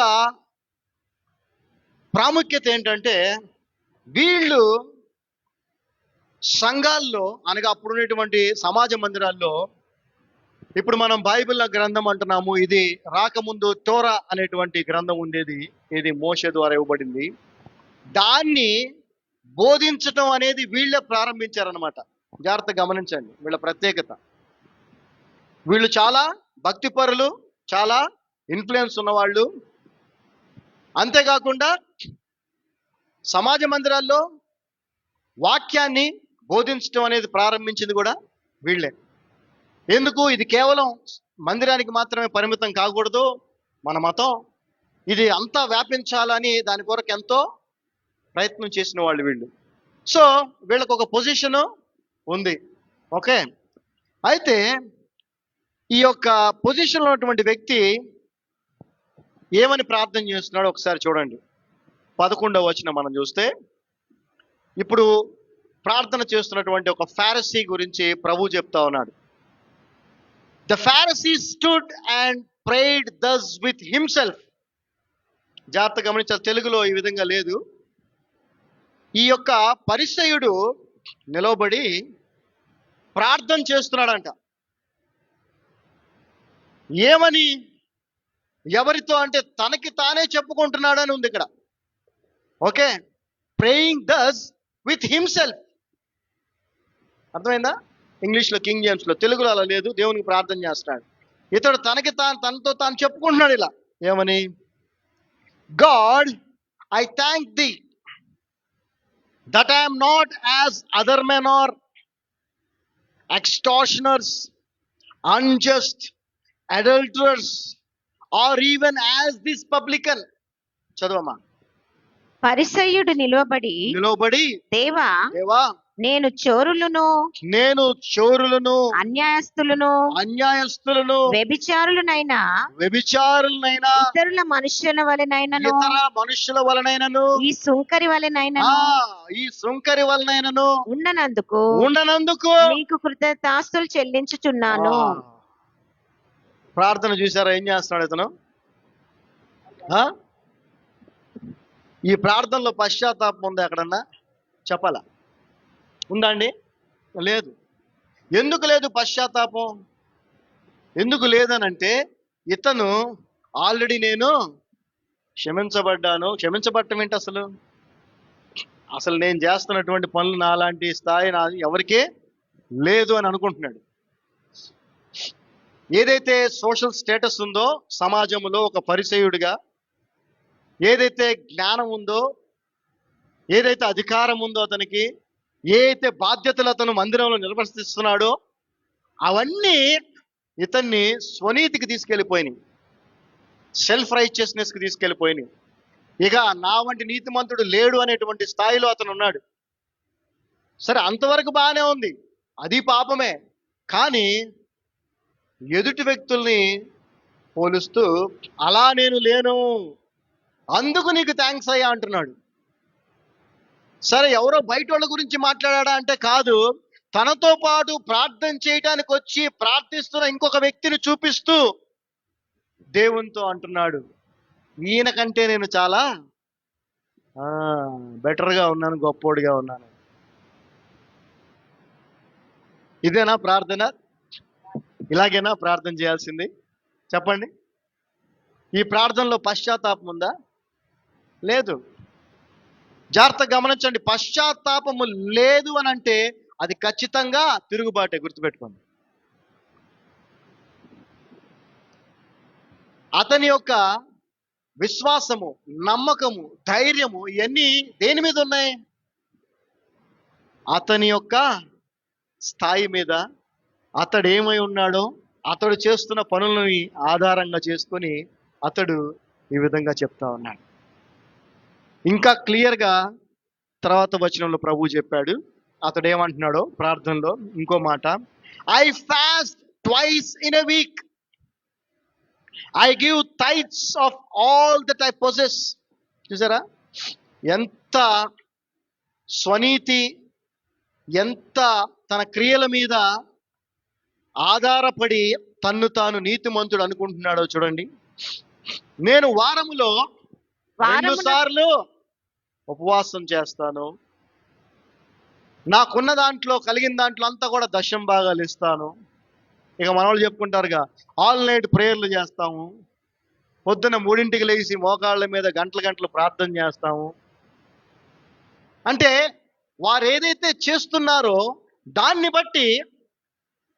ప్రాముఖ్యత ఏంటంటే, వీళ్ళు సంఘాల్లో అనగా అప్పుడున్నటువంటి సమాజ మందిరాల్లో, ఇప్పుడు మనం బైబిల్ గ్రంథం అంటున్నాము, ఇది రాకముందు తోరా అనేటువంటి గ్రంథం ఉండేది, ఇది మోషే ద్వారా ఇవ్వబడింది. దాన్ని బోధించటం అనేది వీళ్ళే ప్రారంభించారనమాట. జాగ్రత్త గమనించండి వీళ్ళ ప్రత్యేకత. వీళ్ళు చాలా భక్తిపరులు, చాలా ఇన్ఫ్లుయెన్స్ ఉన్నవాళ్ళు. అంతేకాకుండా సమాజ మందిరాల్లో వాక్యాన్ని బోధించడం అనేది ప్రారంభించింది కూడా వీళ్ళే. ఎందుకు? ఇది కేవలం మందిరానికి మాత్రమే పరిమితం కాకూడదు మన మతం, ఇది అంతా వ్యాపించాలని దాని కొరకు ఎంతో ప్రయత్నం చేసిన వాళ్ళు వీళ్ళు. సో వీళ్ళకు ఒక పొజిషను ఉంది. ఓకే, అయితే ఈ యొక్క పొజిషన్లో ఉన్నటువంటి వ్యక్తి ఏమని ప్రార్థన చేస్తున్నాడో ఒకసారి చూడండి. 11వ వచనం మనం చూస్తే, ఇప్పుడు ప్రార్థన చేస్తున్నటువంటి ఒక ఫారసీ గురించి ప్రభు చెప్తా ఉన్నాడు. The Pharisee stood and prayed thus with himself. జాగ్రత్త గమనించాలి, తెలుగులో ఈ విధంగా లేదు. ఈ యొక్క పరిసయ్యుడు నిలవబడి ప్రార్థన చేస్తున్నాడంట. ఏమని? ఎవరితో అంటే తనకి తానే చెప్పుకుంటున్నాడని ఉంది ఇక్కడ. Okay, praying thus with himself. అర్థమైందా? ఇంగ్లీష్లో, కింగ్ జేమ్స్లో, తెలుగులో అలా లేదు. దేవునికి ప్రార్థన చేస్తున్నాడు ఇతడు, తనతో తాను చెప్పుకుంటున్నాడు ఇలా. ఏమని? God, I thank the that I am not as other men are extortioners, unjust, adulterers, or even as this publican. చదవమ్మా. పరిసయ్యుడు నిలవబడి దేవా, నేను చోరులను అన్యాయస్తులను వ్యభిచారులనైనా ఇతర మనుషుల వలనైనను ఈ సుంకరి వలనైనను ఉండనందుకు నీకు కృతజ్ఞతాస్తులు చెల్లించుచున్నాను. ప్రార్థన చూసారా ఏం చేస్తున్నాడు ఇతను? ఈ ప్రార్థనలో పశ్చాత్తాపం ఉందా ఎక్కడన్నా? చెప్పాలా? ఉందా అండి? లేదు. ఎందుకు లేదు పశ్చాత్తాపం? ఎందుకు లేదనంటే, ఇతను ఆల్రెడీ నేను క్షమించబడ్డాను. క్షమించబడటం ఏంటి అసలు? నేను చేస్తున్నటువంటి పనులు నాలాంటి స్థాయి ఎవరికే లేదు అని అనుకుంటున్నాడు. ఏదైతే సోషల్ స్టేటస్ ఉందో సమాజంలో ఒక పరిసయ్యుడిగా, ఏదైతే జ్ఞానం ఉందో, ఏదైతే అధికారం ఉందో, అతనికి ఏ అయితే బాధ్యతలు అతను మందిరంలో నిర్వర్తిస్తున్నాడో అవన్నీ ఇతన్ని స్వనీతికి తీసుకెళ్ళిపోయినాయి, సెల్ఫ్ రైచియస్నెస్కి తీసుకెళ్ళిపోయినాయి. ఇక నా వంటి నీతిమంతుడు లేడు అనేటువంటి స్థాయిలో అతను ఉన్నాడు. సరే, అంతవరకు బాగానే ఉంది, అది పాపమే. కానీ ఎదుటి వ్యక్తుల్ని పోలుస్తూ అలా నేను లేను, అందుకు నీకు థ్యాంక్స్ అయ్యా అంటున్నాడు. సరే, ఎవరో బయట వాళ్ళ గురించి మాట్లాడా అంటే కాదు, తనతో పాటు ప్రార్థన చేయడానికి వచ్చి ప్రార్థిస్తున్న ఇంకొక వ్యక్తిని చూపిస్తూ దేవునితో అంటున్నాడు, ఈయన కంటే నేను చాలా బెటర్గా ఉన్నాను, గొప్పోడిగా ఉన్నాను. ఇదేనా ప్రార్థన? ఇలాగేనా ప్రార్థన చేయాల్సింది? చెప్పండి. ఈ ప్రార్థనలో పశ్చాత్తాపం ఉందా? లేదు. జాగ్రత్త గమనించండి, పశ్చాత్తాపము లేదు అని అంటే అది ఖచ్చితంగా తిరుగుబాటే, గుర్తుపెట్టుకోండి. అతని యొక్క విశ్వాసము, నమ్మకము, ధైర్యము ఇవన్నీ దేని మీద ఉన్నాయి? అతని యొక్క స్థాయి మీద, అతడు ఏమై ఉన్నాడో, అతడు చేస్తున్న పనులని ఆధారంగా చేసుకొని అతడు ఈ విధంగా చెప్తా ఉన్నాడు. ఇంకా క్లియర్గా తర్వాత వచనంలో ప్రభు చెప్పాడు. అతడు ఏమంటున్నాడో ప్రార్థనలో ఇంకో మాట, I fast twice in a week, I give tights of all that I possess. చూసారా ఎంత స్వనీతి, ఎంత తన క్రియల మీద ఆధారపడి తన్ను తాను నీతిమంతుడు అనుకుంటున్నాడో చూడండి. నేను వారములో 2 సార్లు ఉపవాసం చేస్తాను, నాకున్న దాంట్లో కలిగిన దాంట్లో అంతా కూడా దశం భాగాలు ఇస్తాను. ఇక మనవాళ్ళు చెప్పుకుంటారుగా, ఆల్ నైట్ ప్రేయర్లు చేస్తాము, పొద్దున 3ంటికి లేచి మోకాళ్ళ మీద గంటలు ప్రార్థన చేస్తాము. అంటే వారు ఏదైతే చేస్తున్నారో దాన్ని బట్టి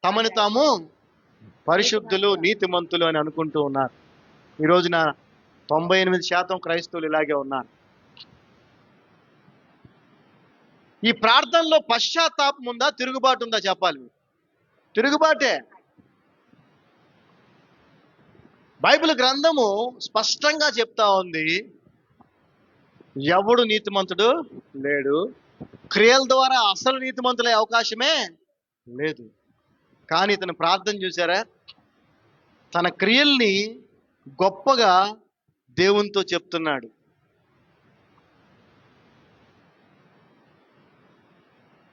తమను తాము పరిశుద్ధులు, నీతిమంతులు అని అనుకుంటూ ఉన్నారు. ఈ రోజున 98% క్రైస్తవులు ఇలాగే ఉన్నారు. ఈ ప్రార్థనలో పశ్చాత్తాపం ఉందా, తిరుగుబాటు ఉందా చెప్పాలి. తిరుగుబాటే. బైబిల్ గ్రంథము స్పష్టంగా చెప్తా ఉంది, ఎవడు నీతిమంతుడు లేడు, క్రియల ద్వారా అసలు నీతిమంతులే అవకాశమే లేదు. కానీ ఇతను ప్రార్థన చూసారా, తన క్రియల్ని గొప్పగా దేవునితో చెప్తున్నాడు.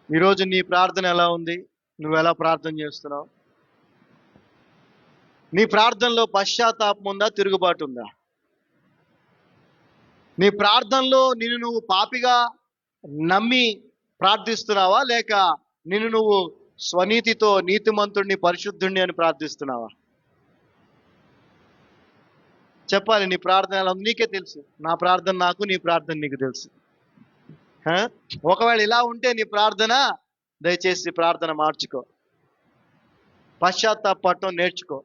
ఈరోజు నీ ప్రార్థన ఎలా ఉంది? నువ్వు ఎలా ప్రార్థన చేస్తున్నావు? నీ ప్రార్థనలో పశ్చాత్తాపం ఉందా, తిరుగుబాటు ఉందా? నీ ప్రార్థనలో నిన్ను నువ్వు పాపిగా నమ్మి ప్రార్థిస్తున్నావా, లేక నిన్ను నువ్వు స్వనీతితో నీతిమంతుడిని, పరిశుద్ధుడిని అని ప్రార్థిస్తున్నావా? చెప్పాలి. నీ ప్రార్థన ఎలా ఉంది? నీకే తెలుసు. నా ప్రార్థన నాకు, నీ ప్రార్థన నీకు తెలుసు. ఒకవేళ ఇలా ఉంటే నీ ప్రార్థన, దయచేసి ప్రార్థన మార్చుకో, పశ్చాత్తాపడటం నేర్చుకో.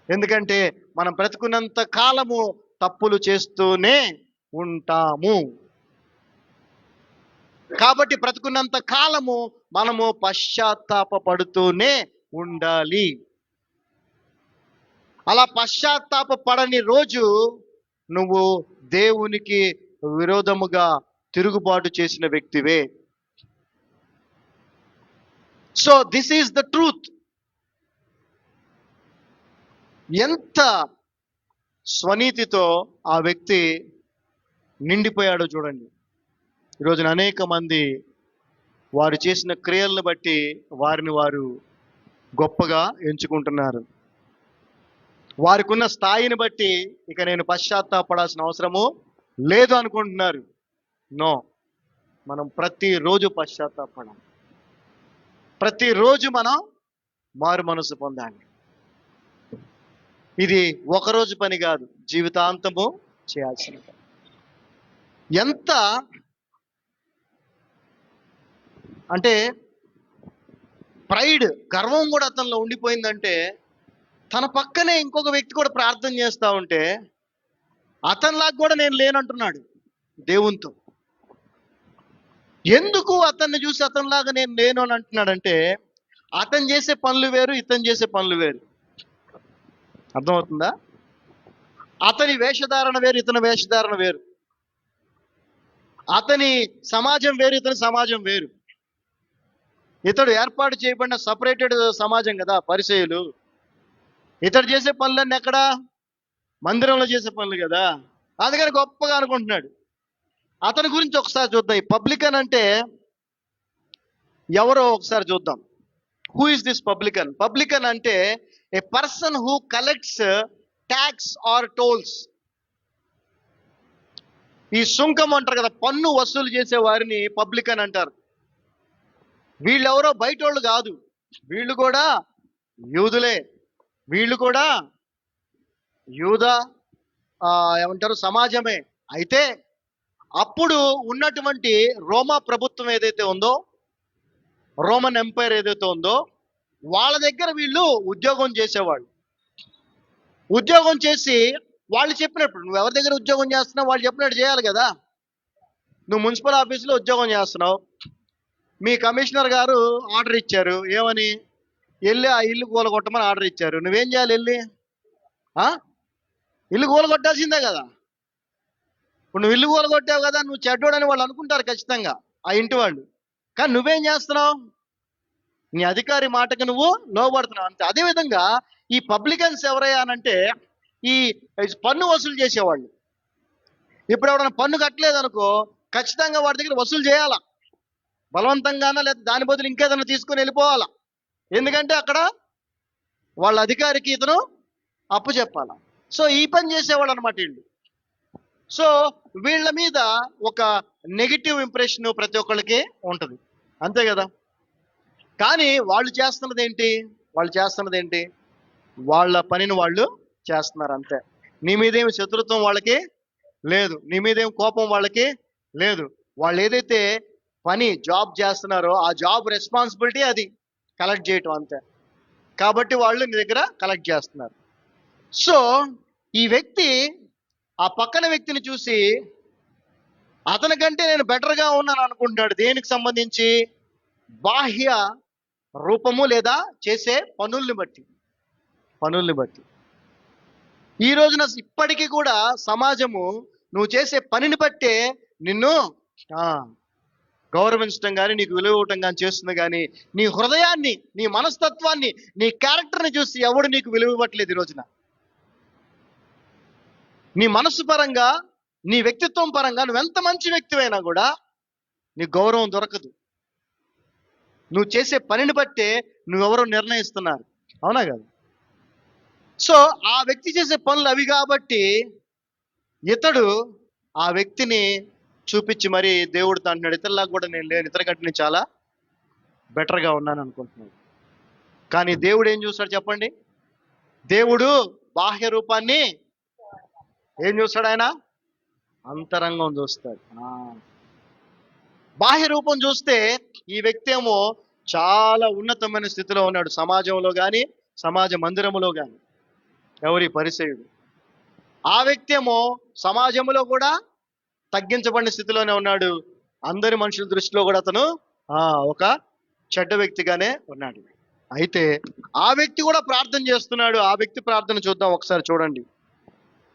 ఎందుకంటే మనం బ్రతుకున్నంత కాలము తప్పులు చేస్తూనే ఉంటాము. కాబట్టి బ్రతుకున్నంత కాలము మనము పశ్చాత్తాపడుతూనే ఉండాలి. అలా పశ్చాత్తాప పడని రోజు నువ్వు దేవునికి విరోధముగా తిరుగుబాటు చేసిన వ్యక్తివే. So this is the truth. ఎంత స్వనీతితో ఆ వ్యక్తి నిండిపోయాడో చూడండి. ఈరోజున అనేక మంది వారు చేసిన క్రియలను బట్టి వారిని వారు గొప్పగా ఎంచుకుంటున్నారు. వారికి ఉన్న స్థాయిని బట్టి ఇక నేను పశ్చాత్తాపడాల్సిన అవసరము లేదు అనుకుంటున్నారు. నో, మనం ప్రతిరోజు పశ్చాత్తాపడాలి. ప్రతిరోజు మనం మారు మనసు పొందాలి. ఇది ఒకరోజు పని కాదు, జీవితాంతము చేయాల్సిన పని. ఎంత అంటే ప్రైడ్, గర్వం కూడా అతనిలో ఉండిపోయిందంటే, తన పక్కనే ఇంకొక వ్యక్తి కూడా ప్రార్థన చేస్తూ ఉంటే అతనిలాగా కూడా నేను లేనంటున్నాడు దేవునితో. ఎందుకు అతన్ని చూసి అతనిలాగా నేను లేను అని అంటున్నాడంటే, అతను చేసే పనులు వేరు, ఇతను చేసే పనులు వేరు. అర్థమవుతుందా? అతని వేషధారణ వేరు, ఇతని వేషధారణ వేరు. అతని సమాజం వేరు, ఇతని సమాజం వేరు. ఇతడు ఏర్పాటు చేయబడిన సపరేటెడ్ సమాజం కదా పరిసయ్యులు. ఇతడు చేసే పనులన్నీ ఎక్కడ? మందిరంలో చేసే పనులు కదా. అందుకని గొప్పగా అనుకుంటున్నాడు. అతని గురించి ఒకసారి చూద్దాం. ఈ పబ్లికన్ అంటే ఎవరో ఒకసారి చూద్దాం. Who is this publican? Publican అంటే a person who collects tax or tolls. ఈ సుంకం అంటారు కదా, పన్ను వసూలు చేసే వారిని పబ్లికన్ అంటారు. వీళ్ళెవరో బయటోళ్ళు కాదు, వీళ్ళు కూడా యూదులే. వీళ్ళు కూడా యూదా ఏమంటారు సమాజమే. అయితే అప్పుడు ఉన్నటువంటి రోమా ప్రభుత్వం ఏదైతే ఉందో, రోమన్ ఎంపైర్ ఏదైతే ఉందో, వాళ్ళ దగ్గర వీళ్ళు ఉద్యోగం చేసేవాళ్ళు. ఉద్యోగం చేసి వాళ్ళు చెప్పినప్పుడు, నువ్వు ఎవరి దగ్గర ఉద్యోగం చేస్తున్నావు వాళ్ళు చెప్పినట్టు చేయాలి కదా. నువ్వు మున్సిపల్ ఆఫీసులో ఉద్యోగం చేస్తున్నావు, మీ కమిషనర్ గారు ఆర్డర్ ఇచ్చారు, ఏమని, వెళ్ళి ఆ ఇల్లు కూలగొట్టమని ఆర్డర్ ఇచ్చారు. నువ్వేం చేయాలి? వెళ్ళి ఇల్లు కూలగొట్టాల్సిందే కదా. ఇప్పుడు నువ్వు ఇల్లు కూలగొట్టావు కదా, నువ్వు చెడ్డోడని వాళ్ళు అనుకుంటారు ఖచ్చితంగా, ఆ ఇంటి వాళ్ళు. కానీ నువ్వేం చేస్తున్నావు? నీ అధికారి మాటకు నువ్వు లోబడుతున్నావు అంతే. అదేవిధంగా ఈ పబ్లికన్స్ ఎవరయ్యా అనంటే ఈ పన్ను వసూలు చేసేవాళ్ళు. ఇప్పుడు ఎవరైనా పన్ను కట్టలేదనుకో, ఖచ్చితంగా వాడి దగ్గర వసూలు చేయాలా, బలవంతంగానా, లేదా దాని బదులు ఇంకేదైనా తీసుకొని వెళ్ళిపోవాలా. ఎందుకంటే అక్కడ వాళ్ళ అధికారికి ఇతను అప్పు చెప్పాలా. సో ఈ పని చేసేవాళ్ళు అనమాట వీళ్ళు. సో వీళ్ళ మీద ఒక నెగిటివ్ ఇంప్రెషన్ ప్రతి ఒక్కళ్ళకి ఉంటుంది, అంతే కదా. కానీ వాళ్ళు చేస్తున్నది ఏంటి? వాళ్ళ పనిని వాళ్ళు చేస్తున్నారు అంతే. నీ మీదేమి శత్రుత్వం వాళ్ళకి లేదు, నీ మీదేం కోపం వాళ్ళకి లేదు. వాళ్ళు ఏదైతే జాబ్ చేస్తున్నారో ఆ జాబ్ రెస్పాన్సిబిలిటీ అది కలెక్ట్ చేయటం అంతే. కాబట్టి వాళ్ళు నీ దగ్గర కలెక్ట్ చేస్తున్నారు. సో ఈ వ్యక్తి ఆ పక్కన వ్యక్తిని చూసి అతనికంటే నేను బెటర్గా ఉన్నాను అనుకుంటాడు. దేనికి సంబంధించి? బాహ్య రూపము లేదా చేసే పనుల్ని బట్టి. ఈ రోజున ఇప్పటికీ కూడా సమాజము నువ్వు చేసే పనిని బట్టే నిన్ను గౌరవించడం కానీ, నీకు విలువ ఇవ్వటం కానీ చేస్తుంది. కానీ నీ హృదయాన్ని, నీ మనస్తత్వాన్ని, నీ క్యారెక్టర్ని చూసి ఎవడు నీకు విలువ ఇవ్వట్లేదు ఈ రోజున. నీ మనస్సు పరంగా, నీ వ్యక్తిత్వం పరంగా నువ్వెంత మంచి వ్యక్తివైనా కూడా నీ గౌరవం దొరకదు. నువ్వు చేసే పనిని బట్టే నువ్వెవరో నిర్ణయిస్తున్నారు, అవునా కదా. సో ఆ వ్యక్తి చేసే పనులు అవి కాబట్టి ఇతడు ఆ వ్యక్తిని చూపించి మరి దేవుడితో అంటున్నాడు, ఇతరులా కూడా నేను లేను, ఇతరుకంటే నేను చాలా బెటర్గా ఉన్నాను అనుకుంటున్నాడు. కానీ దేవుడు ఏం చూస్తాడు చెప్పండి? దేవుడు బాహ్య రూపాన్ని ఏం చూస్తాడు? ఆయన అంతరంగం చూస్తాడు. బాహ్య రూపం చూస్తే ఈ వ్యక్తి ఏమో చాలా ఉన్నతమైన స్థితిలో ఉన్నాడు, సమాజంలో కానీ, సమాజ మందిరములో కానీ. ఎవరి? పరిసయ్యుడు. ఆ వ్యక్తి ఏమో సమాజంలో కూడా తగ్గించబడిన స్థితిలోనే ఉన్నాడు. అందరి మనుషుల దృష్టిలో కూడా అతను ఒక చెడ్డ వ్యక్తిగానే ఉన్నాడు. అయితే ఆ వ్యక్తి కూడా ప్రార్థన చేస్తున్నాడు. ఆ వ్యక్తి ప్రార్థన చూద్దాం,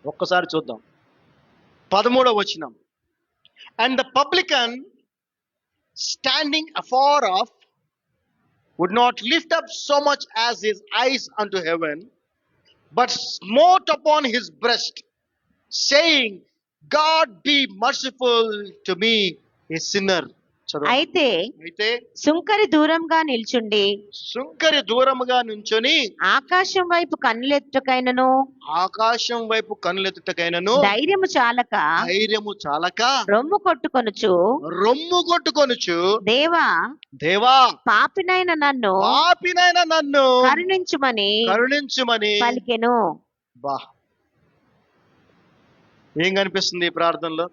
ఒక్కసారి చూద్దాం. 13వ వచనం. And the publican standing afar off would not lift up so much as his eyes unto heaven, but smote upon his breast, saying, God be merciful to me, a sinner. అయితే సుంకరి దూరంగా నుంచొని ఆకాశం వైపు కన్నులెత్తుటకైనను ధైర్యము చాలక రొమ్ము కొట్టుకొనుచు దేవా పాపినైన నన్ను కరుణించుమని పలికెను. ఏం కనిపిస్తుంది ఈ ప్రార్థనలో?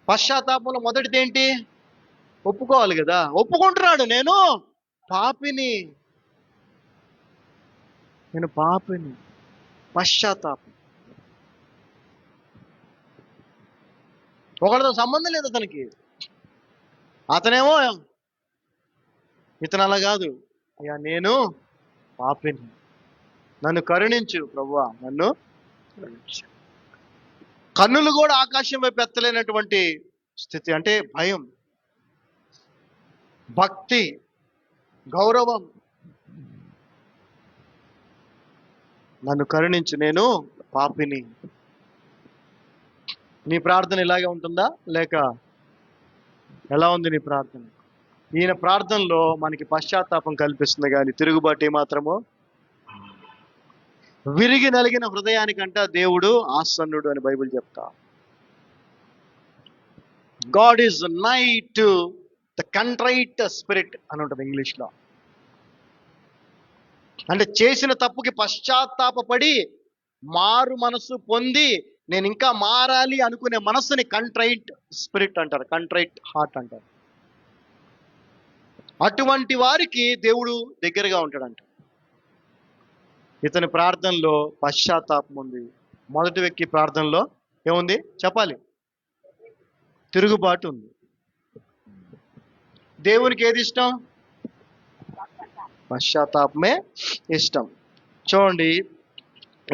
పశ్చాత్తాపంలో మొదటిది ఏంటి? ఒప్పుకోవాలి కదా. ఒప్పుకుంటున్నాడు, నేను పాపిని. పశ్చాత్తాపం. ఒకరితో సంబంధం లేదు అతనికి. అతనేమో ఇతను అలా కాదు, అయ్యా నేను పాపిని, నన్ను కరుణించు ప్రభువా, నన్ను కరుణించు. కన్నులు కూడా ఆకాశం వైపు ఎత్తలేనటువంటి స్థితి. అంటే భయం, భక్తి, గౌరవం. నన్ను కరుణించు, నేను పాపిని. నీ ప్రార్థన ఇలాగే ఉంటుందా, లేక ఎలా ఉంది నీ ప్రార్థన? ఈయన ప్రార్థనలో మనకి పశ్చాత్తాపం కల్పిస్తుంది, కానీ తిరుగుబాటు మాత్రము. విరిగి నలిగిన హృదయానికంట దేవుడు ఆసన్నుడు అని బైబిల్ చెప్తా. గాడ్ ఈజ్ నై టు ద కంట్రైట్ స్పిరిట్ అని ఉంటుంది ఇంగ్లీష్లో. అంటే చేసిన తప్పుకి పశ్చాత్తాపడి మారు మనసు పొంది నేను ఇంకా మారాలి అనుకునే మనస్సుని కంట్రైట్ స్పిరిట్ అంటారు, కంట్రైట్ హార్ట్ అంటారు. అటువంటి వారికి దేవుడు దగ్గరగా ఉంటాడంట. ఇతని ప్రార్థనలో పశ్చాత్తాపం ఉంది. మొదటి వ్యక్తి ప్రార్థనలో ఏముంది చెప్పాలి? తిరుగుబాటు ఉంది. దేవునికి ఏది ఇష్టం? పశ్చాత్తాపమే ఇష్టం. చూడండి,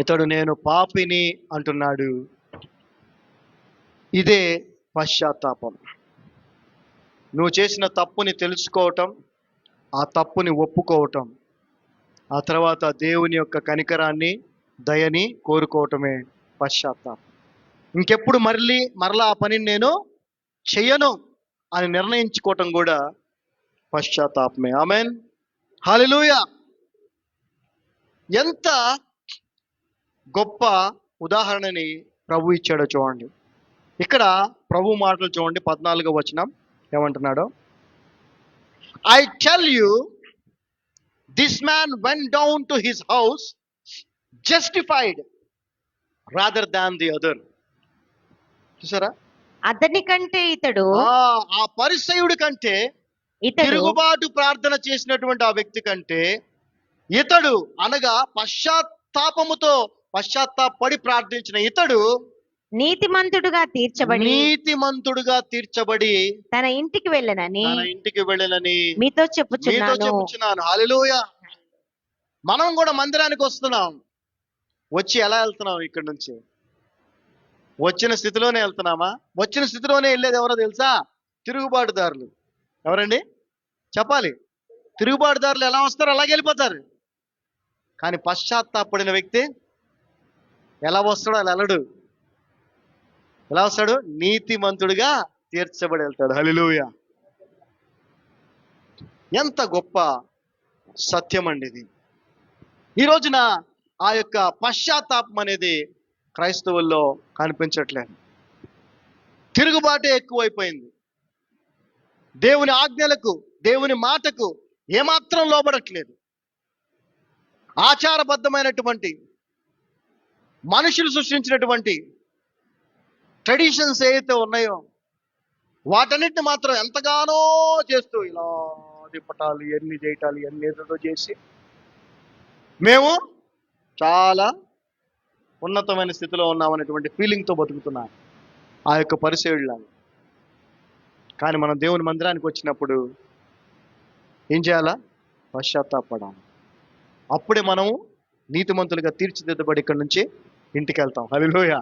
ఇతడు నేను పాపిని అంటున్నాడు. ఇదే పశ్చాత్తాపం. నువ్వు చేసిన తప్పుని తెలుసుకోవటం, ఆ తప్పుని ఒప్పుకోవటం, ఆ తర్వాత దేవుని యొక్క కనికరాన్ని, దయని కోరుకోవటమే పశ్చాత్తాపం. ఇంకెప్పుడు మరలా ఆ పనిని నేను చెయ్యను అని నిర్ణయించుకోవటం కూడా పశ్చాత్తాపమే. ఆమేన్, హల్లెలూయా. ఎంత గొప్ప ఉదాహరణని ప్రభు ఇచ్చాడో చూడండి. ఇక్కడ ప్రభు మాటలు చూడండి, 14వ వచనం ఏమంటున్నాడో, I tell you this man went down to his house justified rather than the other. చూసారా? అతని కంటే ఇతడు, ఆ పరిసయ్యుడి కంటే, ఇతడు తిరుగుబాటు ప్రార్థన చేసినటువంటి ఆ వ్యక్తి కంటే ఇతడు, అనగా పశ్చాత్తాపడి ప్రార్థించిన ఇతడు నీతిమంతుడుగా తీర్చబడి తన ఇంటికి వెళ్ళనని మీతో చెప్పుచున్నాను. హల్లెలూయా. మనం కూడా మందిరానికి వస్తున్నాం. వచ్చి ఎలా వెళ్తున్నాం? ఇక్కడి నుంచి వచ్చిన స్థితిలోనే వెళ్తున్నామా? వచ్చిన స్థితిలోనే వెళ్ళేది ఎవరో తెలుసా? తిరుగుబాటుదారులు. ఎవరండి చెప్పాలి? తిరుగుబాటుదారులు ఎలా వస్తారో అలాగే వెళ్ళిపోతారు. కానీ పశ్చాత్తాపడిన వ్యక్తి ఎలా వస్తాడో అలా వెళ్ళడు. ఎలా వస్తాడు? నీతిమంతుడిగా తీర్చబడి వెళ్తాడు. హల్లెలూయా. ఎంత గొప్ప సత్యం అండి ఇది. ఈ రోజున ఆ యొక్క పశ్చాత్తాపం అనేది క్రైస్తవుల్లో కనిపించట్లేదు. తిరుగుబాటే ఎక్కువైపోయింది. దేవుని ఆజ్ఞలకు, దేవుని మాటకు ఏమాత్రం లోబడట్లేదు. ఆచారబద్ధమైనటువంటి మనుషులు సృష్టించినటువంటి ట్రెడిషన్స్ ఏవైతే ఉన్నాయో వాటన్నిటిని మాత్రం ఎంతగానో చేస్తూ ఇలా తిప్పటాలు, ఎన్ని చేయటాలు, ఎన్ని ఏదో చేసి మేము చాలా ఉన్నతమైన స్థితిలో ఉన్నామనేటువంటి ఫీలింగ్తో బతుకుతున్నారు ఆ యొక్క పరిసేయుళ్ళని. కానీ మనం దేవుని మందిరానికి వచ్చినప్పుడు ఏం చేయాలా? పశ్చాత్తాపడాలి. అప్పుడే మనము నీతిమంతులుగా తీర్చిదిద్దబడి ఇక్కడి నుంచి ఇంటికి వెళ్తాం. హల్లెలూయా.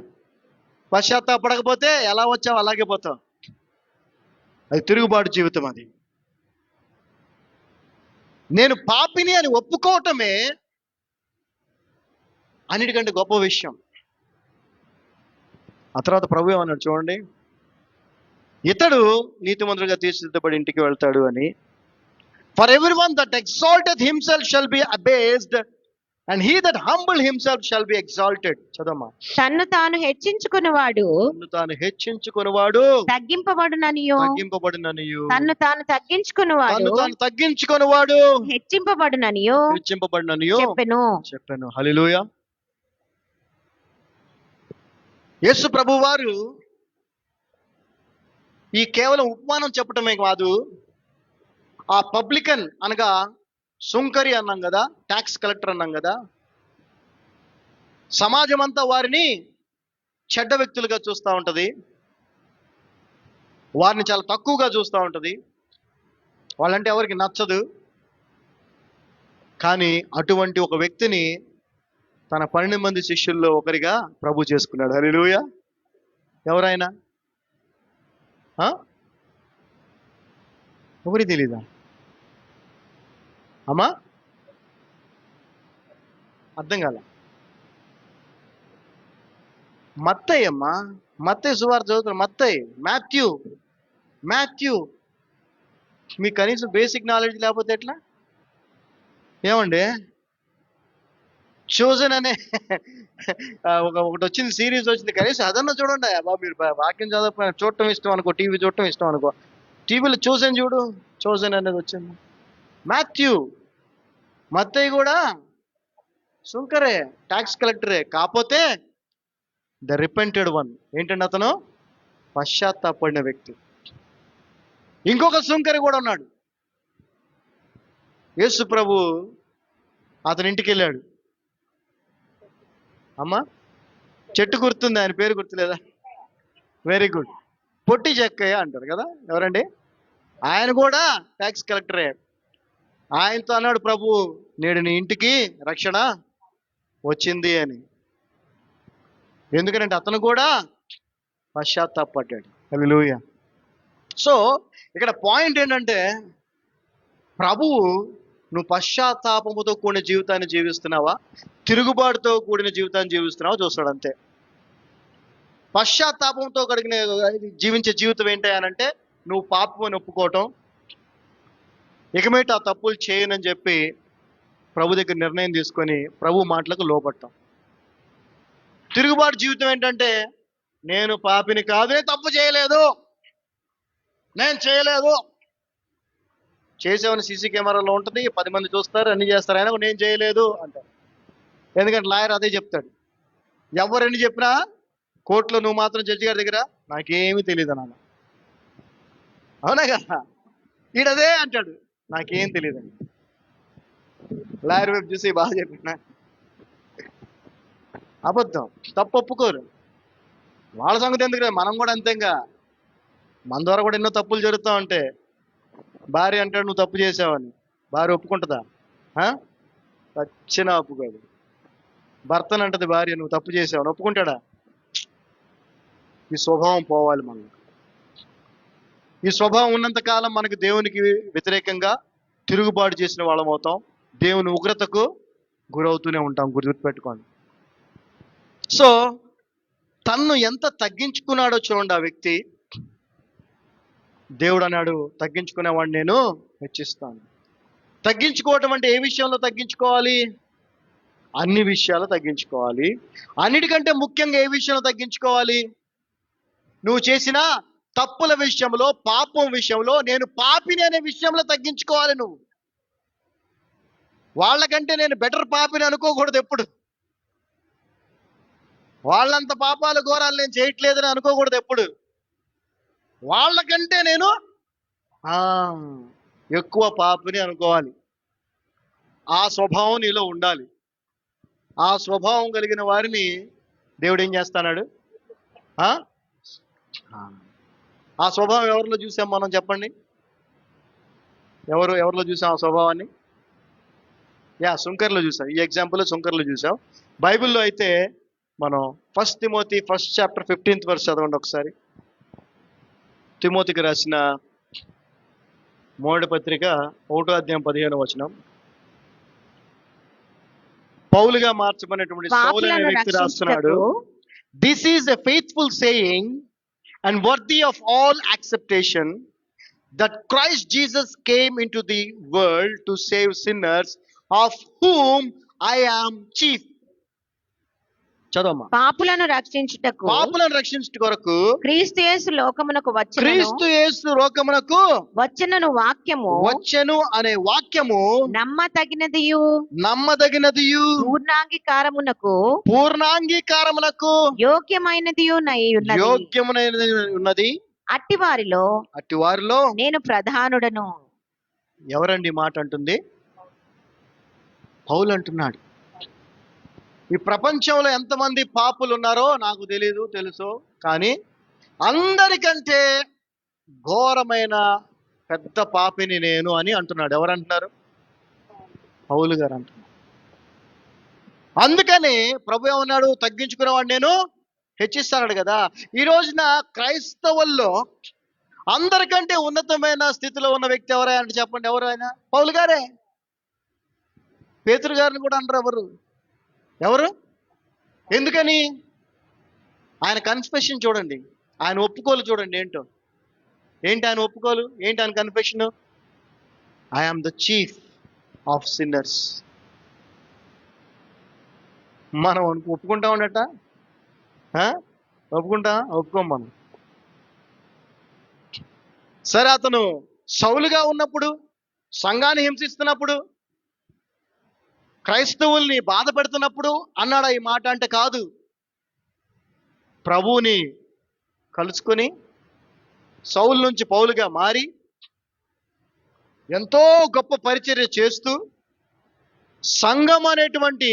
పశ్చాత్తాపడకపోతే ఎలా వచ్చావు అలాగే పోతాం. అది తిరుగుబాటు జీవితం. అది నేను పాపిని అని ఒప్పుకోవటమే అన్నిటికంటే గొప్ప విషయం. ఆ తర్వాత ప్రభు ఏమన్నాడు చూడండి, ఇతడు నీతిమంతుడిగా తీర్చిదిద్దబడి ఇంటికి వెళ్తాడు అని. For everyone that exalted himself shall be abased and he that humble himself shall be exalted. చదవమ్మా. తన్ను తాను హెచ్చించుకునేవాడు తగ్గింపబడుననియు, తన్ను తాను తగ్గించుకునేవాడు హెచ్చింపబడుననియు చెప్పెను. హల్లెలూయా. యేసు ప్రభు వారు ఈ కేవలం ఉపమానం చెప్పటమే కాదు, ఆ పబ్లికన్ అనగా సుంకరి అన్నాం కదా, ట్యాక్స్ కలెక్టర్ అన్నాం కదా, సమాజం అంతా వారిని చెడ్డ వ్యక్తులుగా చూస్తూ ఉంటుంది. వారిని చాలా తక్కువగా చూస్తూ ఉంటుంది. వాళ్ళంటే ఎవరికి నచ్చదు. కానీ అటువంటి ఒక వ్యక్తిని తన 12 మంది శిష్యుల్లో ఒకరిగా ప్రభు చేసుకున్నాడు. హల్లెలూయా. ఎవరైనా ఎవరికి తెలీదా అమ్మా? అర్థం కాల. మత్తయి అమ్మా. మత్తయి సువార్త చదువుతున్నారు. మత్తయి, మాథ్యూ. మీకు కనీసం బేసిక్ నాలెడ్జ్ లేకపోతే ఎట్లా? ఏమండి, చోజన్ అనే ఒకటి వచ్చింది, సిరీస్ వచ్చింది, కనీసం అదన్నా చూడండి. బాబు మీరు వాక్యం చదవకపోయినా చూడటం ఇష్టం అనుకో, టీవీ చూడటం ఇష్టం అనుకో, టీవీలో చోజన్ చూడు. చోజన్ అనేది వచ్చింది. మాథ్యూ, మత్తయి కూడా సుంకరే, ట్యాక్స్ కలెక్టరే. కాకపోతే ద రిపెంటెడ్ వన్ ఏంటంటే అతను పశ్చాత్తాపడిన వ్యక్తి. ఇంకొక సుంకరి కూడా ఉన్నాడు. యేసు ప్రభు అతని ఇంటికి వెళ్ళాడు. అమ్మా చెట్టు గుర్తుంది, ఆయన పేరు గుర్తులేదా? Very good. పొట్టి చెక్కయ్య అంటారు కదా, ఎవరండి? ఆయన కూడా ట్యాక్స్ కలెక్టరే. ఆయనతో అన్నాడు ప్రభు, నేడు నీ ఇంటికి రక్షణ వచ్చింది అని. ఎందుకంటే అతను కూడా పశ్చాత్తాపడ్డాడు. హల్లెలూయా. సో ఇక్కడ పాయింట్ ఏంటంటే, ప్రభువు నువ్వు పశ్చాత్తాపముతో కూడిన జీవితాన్ని జీవిస్తున్నావా, తిరుగుబాటుతో కూడిన జీవితాన్ని జీవిస్తున్నావా చూస్తాడు అంతే. పశ్చాత్తాపంతో కడిగిన జీవించే జీవితం ఏంటి అనంటే, నువ్వు పాపమని ఒప్పుకోవటం, ఇకమేట ఆ తప్పులు చేయనని చెప్పి ప్రభు దగ్గర నిర్ణయం తీసుకొని ప్రభు మాటలకు లోపడటం. తిరుగుబాటు జీవితం ఏంటంటే, నేను పాపిని కాదు, నేను తప్పు చేయలేదు, నేను చేయలేదు. చేసేవని సీసీ కెమెరాలో ఉంటుంది, 10 మంది చూస్తారు, అన్ని చేస్తారు, అయినా నేను చేయలేదు అంటారు. ఎందుకంటే లాయర్ అదే చెప్తాడు. ఎవరెన్ని చెప్పినా కోర్టులో నువ్వు మాత్రం జడ్జి గారి దగ్గర నాకేమీ తెలియదు అన్నాను. అవునా కదా? ఈడదే అంటాడు, నాకేం తెలియదండి. లాయర్ వైపు చూసి బాగా చెప్పిన అబద్ధం, తప్పు ఒప్పుకోరు. వాళ్ళ సంగతి ఎందుకు, మనం కూడా అంతేగా. మన ద్వారా కూడా ఎన్నో తప్పులు జరుగుతూ ఉంటే భార్య అంటాడు నువ్వు తప్పు చేసావని, భార్య ఒప్పుకుంటుందా? వచ్చినా ఒప్పుకోదు. భర్తను అంటది భార్య నువ్వు తప్పు చేసావని, ఒప్పుకుంటాడా? ఈ స్వభావం పోవాలి మనం. ఈ స్వభావం ఉన్నంత కాలం మనకు దేవునికి వ్యతిరేకంగా తిరుగుబాటు చేసిన వాళ్ళం అవుతాం, దేవుని ఉగ్రతకు గురవుతూనే ఉంటాం, గుర్తుపెట్టుకోండి. సో తన్ను ఎంత తగ్గించుకున్నాడో చూడండి ఆ వ్యక్తి. దేవుడు అన్నాడు, తగ్గించుకునేవాడిని నేను హెచ్చిస్తాను. తగ్గించుకోవటం అంటే ఏ విషయంలో తగ్గించుకోవాలి? అన్ని విషయాలు తగ్గించుకోవాలి. అన్నిటికంటే ముఖ్యంగా ఏ విషయంలో తగ్గించుకోవాలి? నువ్వు చేసిన తప్పుల విషయంలో, పాపం విషయంలో, నేను పాపిని అనే విషయంలో తగ్గించుకోవాలి. నువ్వు వాళ్ళకంటే నేను బెటర్ పాపిని అనుకోకూడదు ఎప్పుడు. వాళ్ళంత పాపాలు ఘోరాలు నేను చేయట్లేదని అనుకోకూడదు ఎప్పుడు. వాళ్ళకంటే నేను ఎక్కువ పాపిని అనుకోవాలి. ఆ స్వభావం నీలో ఉండాలి. ఆ స్వభావం కలిగిన వారిని దేవుడు ఏం చేస్తాడు? ఆ స్వభావం ఎవరిలో చూసాం మనం, చెప్పండి? ఎవరిలో చూసాం ఆ స్వభావాన్ని? సుంకర్లో చూసాం. ఈ ఎగ్జాంపుల్లో సుంకర్లో చూసాం. బైబిల్లో అయితే మనం 1 Timothy 1st chapter 15th verse చదవండి ఒకసారి. తిమోతికి రాసిన మొదటి పత్రిక 1వ అధ్యాయం 15వ వచనం. పౌలుగా మార్చబడినటువంటి సౌలు అనే వ్యక్తి రాస్తున్నాడు, this is a faithful saying and worthy of all acceptation that Christ Jesus came into the world to save sinners, of whom I am chief. చదవమ్మా. పాపులను రక్షించుట కొరకు క్రీస్తు యేసు లోకమునకు వచ్చెను అనే వాక్యము నమ్మదగినదియు పూర్ణాంగీకారమునకు యోగ్యమైనది ఉన్నది. అట్టి వారిలో నేను ప్రధానుడను. ఎవరండి మాట అంటుంది? పౌలు అంటున్నాడు. ఈ ప్రపంచంలో ఎంతమంది పాపులు ఉన్నారో నాకు తెలీదు, తెలుసు, కానీ అందరికంటే ఘోరమైన పెద్ద పాపిని నేను అని అంటున్నాడు. ఎవరంటున్నారు? పౌలు గారు అంటున్నారు. అందుకని ప్రభు ఏమన్నాడు? తగ్గించుకునేవాడు నేను హెచ్చిస్తాడు కదా. ఈ రోజున క్రైస్తవుల్లో అందరికంటే ఉన్నతమైన స్థితిలో ఉన్న వ్యక్తి ఎవరైనా చెప్పండి, ఎవరైనా? పౌలు గారే. పేతురు గారిని కూడా అనరు. ఎవరు? ఎందుకని? ఆయన కన్ఫెషన్ చూడండి, ఆయన ఒప్పుకోలు చూడండి. ఏంటి ఆయన ఒప్పుకోలు? ఏంటి ఆయన confession? I am the chief of sinners. మనం ఒప్పుకుంటా ఉండట? ఒప్పుకోం మనం. సరే, అతను సౌలుగా ఉన్నప్పుడు, సంఘాన్ని హింసిస్తున్నప్పుడు, క్రైస్తవుల్ని బాధ పెడుతున్నప్పుడు అన్నాడా ఈ మాట? అంటే కాదు. ప్రభువుని కలుసుకొని సౌలు నుంచి పౌలుగా మారి ఎంతో గొప్ప పరిచర్య చేస్తూ సంఘం అనేటువంటి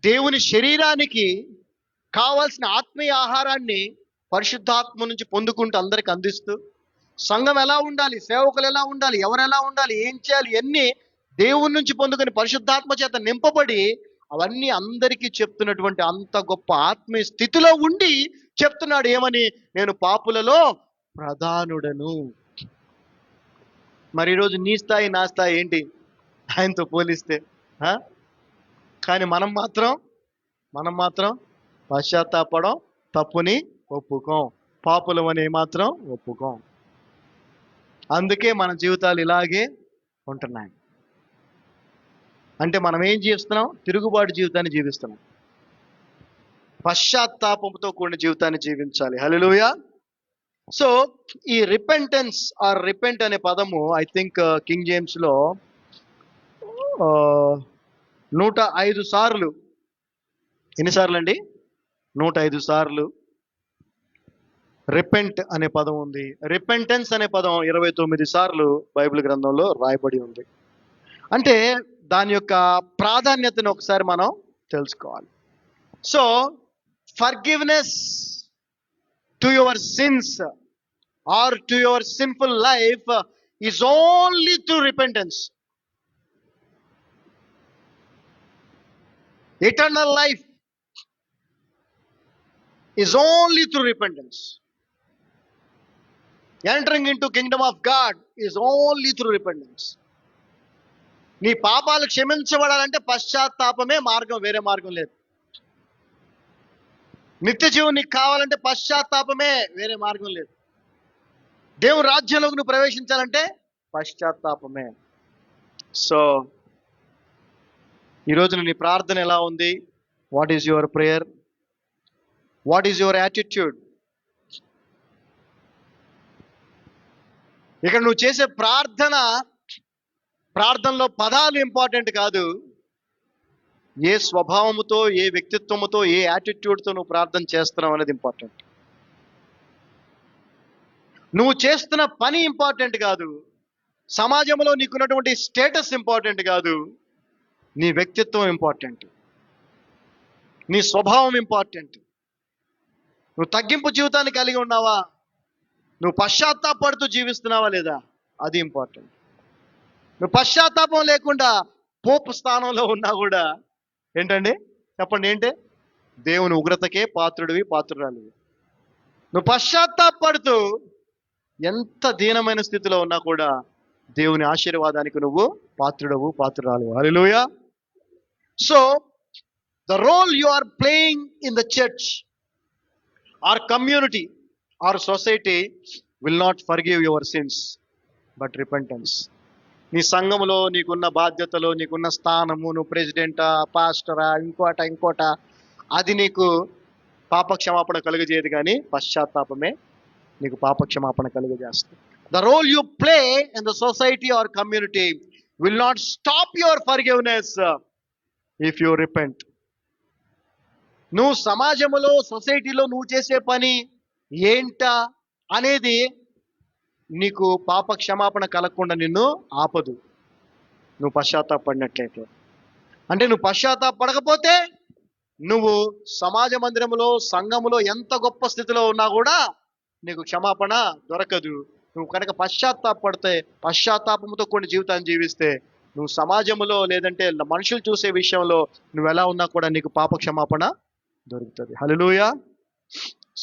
దేవుని శరీరానికి కావాల్సిన ఆత్మీయ ఆహారాన్ని పరిశుద్ధాత్మ నుంచి పొందుకుంటూ అందరికి అందిస్తూ, సంఘం ఎలా ఉండాలి, సేవకులు ఎలా ఉండాలి, ఎవరు ఎలా ఉండాలి, ఏం చేయాలి, ఇవన్నీ దేవుని నుంచి పొందుకొని పరిశుద్ధాత్మ చేత నింపబడి అవన్నీ అందరికీ చెప్తున్నటువంటి అంత గొప్ప ఆత్మీయ స్థితిలో ఉండి చెప్తున్నాడు ఏమని? నేను పాపులలో ప్రధానుడను. మరి ఈరోజు నీ స్థాయి నా స్థాయి ఏంటి ఆయనతో పోలిస్తే? కానీ మనం మాత్రం పశ్చాత్తాపడం, తప్పుని ఒప్పుకోం, పాపులం అని మాత్రం ఒప్పుకోం. అందుకే మన జీవితాలు ఇలాగే ఉంటున్నాయి. అంటే మనం ఏం జీవిస్తున్నాం? తిరుగుబాటు జీవితాన్ని జీవిస్తున్నాం. పశ్చాత్తాపంతో కూడిన జీవితాన్ని జీవించాలి. హల్లెలూయా. సో ఈ రిపెంటెన్స్ ఆర్ రిపెంట్ అనే పదము ఐ థింక్ కింగ్ జేమ్స్ లో 105 సార్లు, ఎన్నిసార్లు అండి? 105 సార్లు రిపెంట్ అనే పదం ఉంది. రిపెంటెన్స్ అనే పదం 29 సార్లు బైబిల్ గ్రంథంలో రాయబడి ఉంది. అంటే దాని యొక్క ప్రాధాన్యతను ఒకసారి మనం తెలుసుకోవాలి. So forgiveness to your sins or to your simple life is only through repentance. Eternal life is only through repentance. Entering in to kingdom of God is only through repentance. నీ పాపాలు క్షమించబడాలంటే పశ్చాత్తాపమే మార్గం, వేరే మార్గం లేదు. నిత్య జీవం నీకు కావాలంటే పశ్చాత్తాపమే, వేరే మార్గం లేదు. దేవుని రాజ్యంలోకి నువ్వు ప్రవేశించాలంటే పశ్చాత్తాపమే. సో ఈరోజు నీ ప్రార్థన ఎలా ఉంది? What is your prayer? What is your attitude? ఇక్కడ నువ్వు చేసే ప్రార్థనలో పదాలు ఇంపార్టెంట్ కాదు. ఏ స్వభావముతో, ఏ వ్యక్తిత్వముతో, ఏ యాటిట్యూడ్తో నువ్వు ప్రార్థన చేస్తున్నావు అనేది ఇంపార్టెంట్. నువ్వు చేస్తున్న పని ఇంపార్టెంట్ కాదు. సమాజంలో నీకున్నటువంటి స్టేటస్ ఇంపార్టెంట్ కాదు. నీ వ్యక్తిత్వం ఇంపార్టెంట్, నీ స్వభావం ఇంపార్టెంట్. నువ్వు తగ్గింపు జీవితాన్ని కలిగి ఉన్నావా? నువ్వు పశ్చాత్తాపడుతూ జీవిస్తున్నావా లేదా? అది ఇంపార్టెంట్. నువ్వు పశ్చాత్తాపం లేకుండా పోపు స్థానంలో ఉన్నా కూడా ఏంటండి? చెప్పండి, ఏంటి? దేవుని ఉగ్రతకే పాత్రురాలివి. నువ్వు పశ్చాత్తాపడుతూ ఎంత దీనమైన స్థితిలో ఉన్నా కూడా దేవుని ఆశీర్వాదానికి నువ్వు పాత్రురాలివి. Hallelujah. So the role you are playing in the church or community or society will not forgive your sins but repentance. నీ సంఘములో నీకున్న బాధ్యతలు, నీకున్న స్థానము, నువ్వు ప్రెసిడెంటా, పాస్టరా, ఇంకోట, అది నీకు పాపక్షమాపణ కలుగజేయదు, కానీ పశ్చాత్తాపమే నీకు పాపక్షమాపణ కలుగజేస్తుంది. The role you play in the society or community will not stop your forgiveness if you repent. నువ్వు సమాజంలో, సొసైటీలో నువ్వు చేసే పని ఏంటా అనేది నీకు పాప క్షమాపణ కలగకుండా నిన్ను ఆపదు, నువ్వు పశ్చాత్తాపడినట్లయితే. అంటే నువ్వు పశ్చాత్తాపడకపోతే నువ్వు సమాజ మందిరంలో, సంఘములో ఎంత గొప్ప స్థితిలో ఉన్నా కూడా నీకు క్షమాపణ దొరకదు. నువ్వు కనుక పశ్చాత్తాపడితే, పశ్చాత్తాపంతో కొన్ని జీవితాన్ని జీవిస్తే, నువ్వు సమాజంలో లేదంటే మనుషులు చూసే విషయంలో నువ్వు ఎలా ఉన్నా కూడా నీకు పాప క్షమాపణ దొరుకుతుంది. Hallelujah.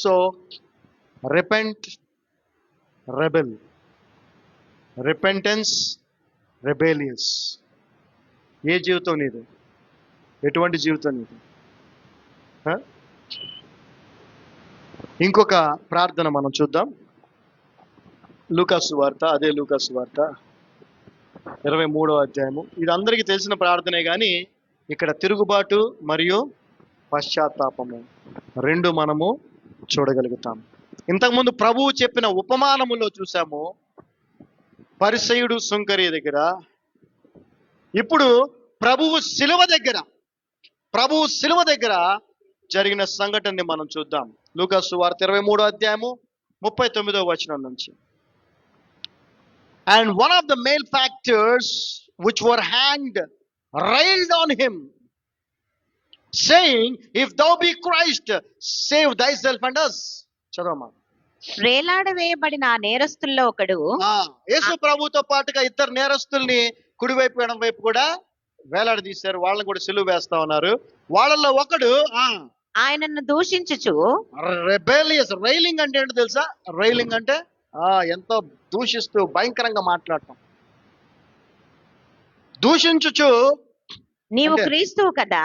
So repent, rebel. Repentance, rebellious. ఏ జీవితం నీది? ఎటువంటి జీవితం నీది? ఇంకొక ప్రార్థన మనం చూద్దాం. లూకాసు వార్త, అదే లూకాసు వార్త 23వ అధ్యాయము. ఇది అందరికీ తెలిసిన ప్రార్థనే, కానీ ఇక్కడ తిరుగుబాటు మరియు పశ్చాత్తాపము రెండు మనము చూడగలుగుతాం. ఇంతకుముందు ప్రభువు చెప్పిన ఉపమానములో చూసాము పరిసయుడు, సుంకరి దగ్గర. ఇప్పుడు ప్రభువు శిలువ దగ్గర జరిగిన సంఘటనని మనం చూద్దాం. లూకాసు వార్త 23వ అధ్యాయము 39వ వచనం నుంచి. And one of the malefactors which were hanged railed on him, saying, if thou be Christ, save thyself and us. చదవమ్మా. వేలాడవేయబడిన ఆ నేరస్తుల్లో ఒకడు యేసు ప్రభుతో పాటుగా ఇద్దరు నేరస్తుల్ని కుడివైపు ఎడం వైపు కూడా వేలాడదీశారు. వాళ్ళని కూడా సిలువ వేస్తా ఉన్నారు. వాళ్ళల్లో ఒకడు ఆయనను దూషించుచు, రెబెలియస్, రైలింగ్ అంటే ఏంటో తెలుసా? రైలింగ్ అంటే ఎంతో దూషిస్తూ భయంకరంగా మాట్లాడటం. దూషించుచు, నీవు అంటే క్రీస్తువు కదా,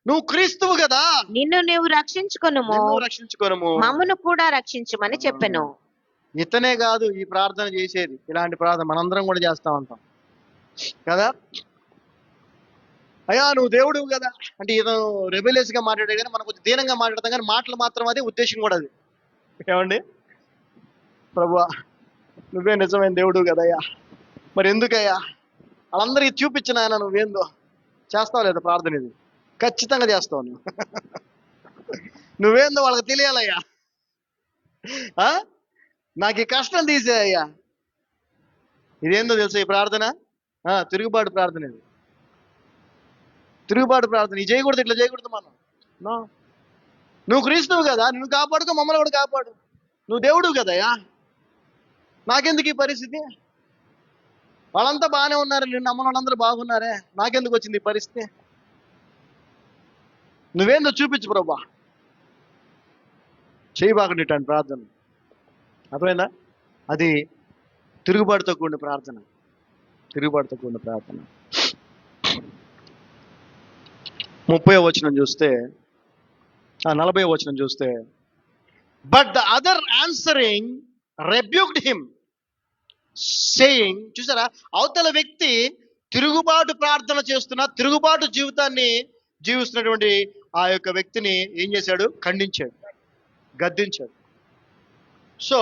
నువ్వు క్రీస్తువు కదా, నిన్ను నీవు రక్షించుకొనుము, రక్షించుకోనము, మమ్మును కూడా రక్షించుమని చెప్పెను. ఇతనే కాదు ఈ ప్రార్థన చేసేది. ఇలాంటి ప్రార్థన మనందరం కూడా చేస్తా ఉంటాం కదా. అయ్యా నువ్వు దేవుడు కదా అంటే ఇతను రెబెలియస్ గా మాట్లాడే కానీ మనం కొంచెం దీనంగా మాట్లాడతాం, కానీ మాటలు మాత్రం అదే, ఉద్దేశం కూడా అది. ఏమండి, ప్రభువా నువ్వే నిజమైన దేవుడు కదయ్యా, మరి ఎందుకయ్యా వాళ్ళందరికీ చూపించిన ఆయన నువ్వేందో చేస్తావు లేదా ప్రార్థన? ఇది ఖచ్చితంగా చేస్తావు నువ్వు. నువ్వేందో వాళ్ళకి తెలియాలయ్యా, నాకు ఈ కష్టం తీసేయ్యా. ఇదేందో తెలుసా ఈ ప్రార్థన? తిరుగుబాటు ప్రార్థన. ఇది తిరుగుబాటు ప్రార్థన. ఇది చేయకూడదు, ఇట్లా చేయకూడదు మనం. నువ్వు క్రీస్తువు కదా, నువ్వు కాపాడుకో, మమ్మల్ని కూడా కాపాడు. నువ్వు దేవుడు కదయ్యా, నాకెందుకు ఈ పరిస్థితి? వాళ్ళంతా బాగానే ఉన్నారు, నిన్ను నమ్మని వాళ్ళందరూ బాగున్నారే, నాకెందుకు వచ్చింది ఈ పరిస్థితి? నువ్వేందో చూపించు ప్రభా. చేయబాకండి ఇట్లాంటి ప్రార్థన. అర్థమైందా? అది తిరుగుబాటుతో కూడిన ప్రార్థన. తిరుగుబాటుతో కూడిన ప్రార్థన. 30వ వచనం చూస్తే, 40వ వచనం చూస్తే, but the other answering rebuked him saying, చూసారా, అవతల వ్యక్తి తిరుగుబాటు ప్రార్థన చేస్తున్న, తిరుగుబాటు జీవితాన్ని జీవిస్తున్నటువంటి ఆ యొక్క వ్యక్తిని ఏం చేశాడు? ఖండించాడు, గద్దించాడు. సో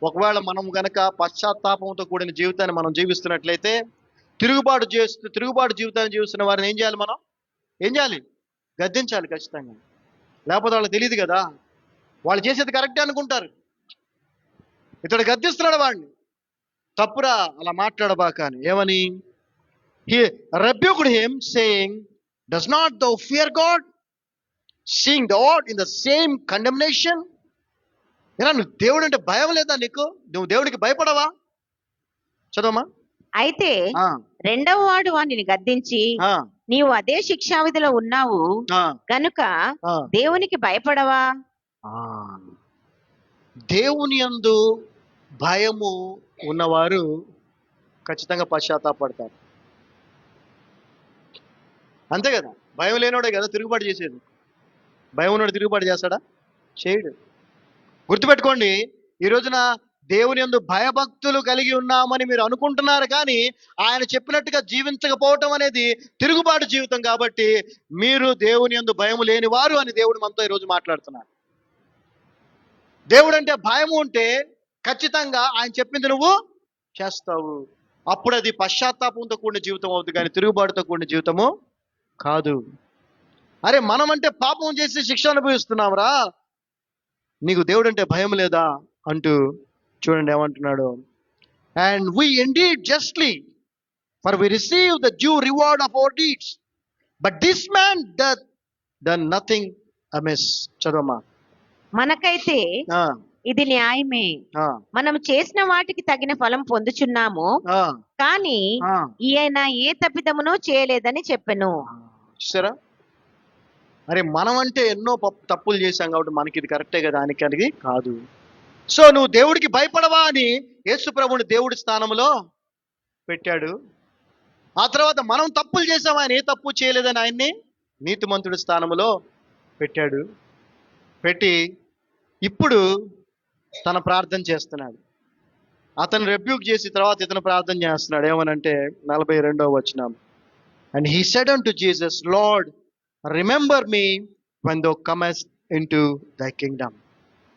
ఒకవేళ మనం గనక పశ్చాత్తాపంతో కూడిన జీవితాన్ని మనం జీవిస్తున్నట్లయితే, తిరుగుబాటు జీవితాన్ని జీవిస్తున్న వారిని ఏం చేయాలి? మనం ఏం చేయాలి? గద్దించాలి ఖచ్చితంగా. లేకపోతే వాళ్ళకి తెలియదు కదా, వాళ్ళు చేసేది కరెక్టే అనుకుంటారు. ఇతడు గద్దిస్తున్నాడు వాడిని, తప్పురా అలా మాట్లాడబాక అని. ఏమని? he rebuked him saying, does not thou fear God, seeing thou art in the same condemnation? ఏనా నువ్వు దేవుడు అంటే భయం లేదా నీకు? నువ్వు దేవుడికి భయపడవా? చదవమ్మా. అయితే రెండవ వాడు వానిని గద్దించి, నీవు అదే శిక్షావిధిలో ఉన్నావు గనుక దేవునికి భయపడవా? దేవుని యందు భయము ఉన్నవారు ఖచ్చితంగా పశ్చాత్తాపడతారు. అంతే కదా. భయం లేనోడే కదా తిరుగుబాటు చేసేది. భయం ఉన్నోడు తిరుగుబాటు చేస్తాడా? చేయడు. గుర్తుపెట్టుకోండి, ఈ రోజున దేవుని యందు భయభక్తులు కలిగి ఉన్నామని మీరు అనుకుంటున్నారు, కానీ ఆయన చెప్పినట్టుగా జీవించకపోవటం అనేది తిరుగుబాటు జీవితం. కాబట్టి మీరు దేవుని యందు భయం లేని వారు అని దేవుడు మనతో ఈరోజు మాట్లాడుతున్నారు. దేవుడు అంటే భయం ఉంటే ఖచ్చితంగా ఆయన చెప్పింది నువ్వు చేస్తావు. అప్పుడు అది పశ్చాత్తాపంతో కూడిన జీవితం అవుతుంది, కానీ తిరుగుబాటుతో కూడిన జీవితము కాదు. అరే మనం అంటే పాపం చేసి శిక్ష అనుభవిస్తున్నావురా, నీకు దేవుడు అంటే భయం లేదా అంటూ చూడండి ఏమంటున్నాడు. And we indeed justly, for we receive the due reward of our deeds, but this man doth done nothing amiss. చదవమ్మా. మనకైతే ఇది న్యాయమే, మనం చేసిన వాటికి తగిన ఫలం పొందుచున్నాము, కానీ ఈయన ఏ తప్పిదమునో చేయలేదని చెప్పెను. చూసారా, అరే మనం అంటే ఎన్నో తప్పులు చేశాం కాబట్టి మనకి ఇది కరెక్టే కదా, దానికి కాదు. సో నువ్వు దేవుడికి భయపడవా అని యేసు ప్రభువుని దేవుడి స్థానంలో పెట్టాడు. ఆ తర్వాత మనం తప్పులు చేసాం, ఆయన ఏ తప్పు చేయలేదని ఆయన్ని నీతిమంతుడి స్థానంలో పెట్టాడు. పెట్టి ఇప్పుడు తన ప్రార్థన చేస్తున్నాడు. అతను రెబ్యూక్ చేసి తర్వాత ఇతను ప్రార్థన చేస్తున్నాడు. ఏమనంటే 42వ వచనం, and he said unto Jesus, Lord, remember me when thou comest into thy kingdom.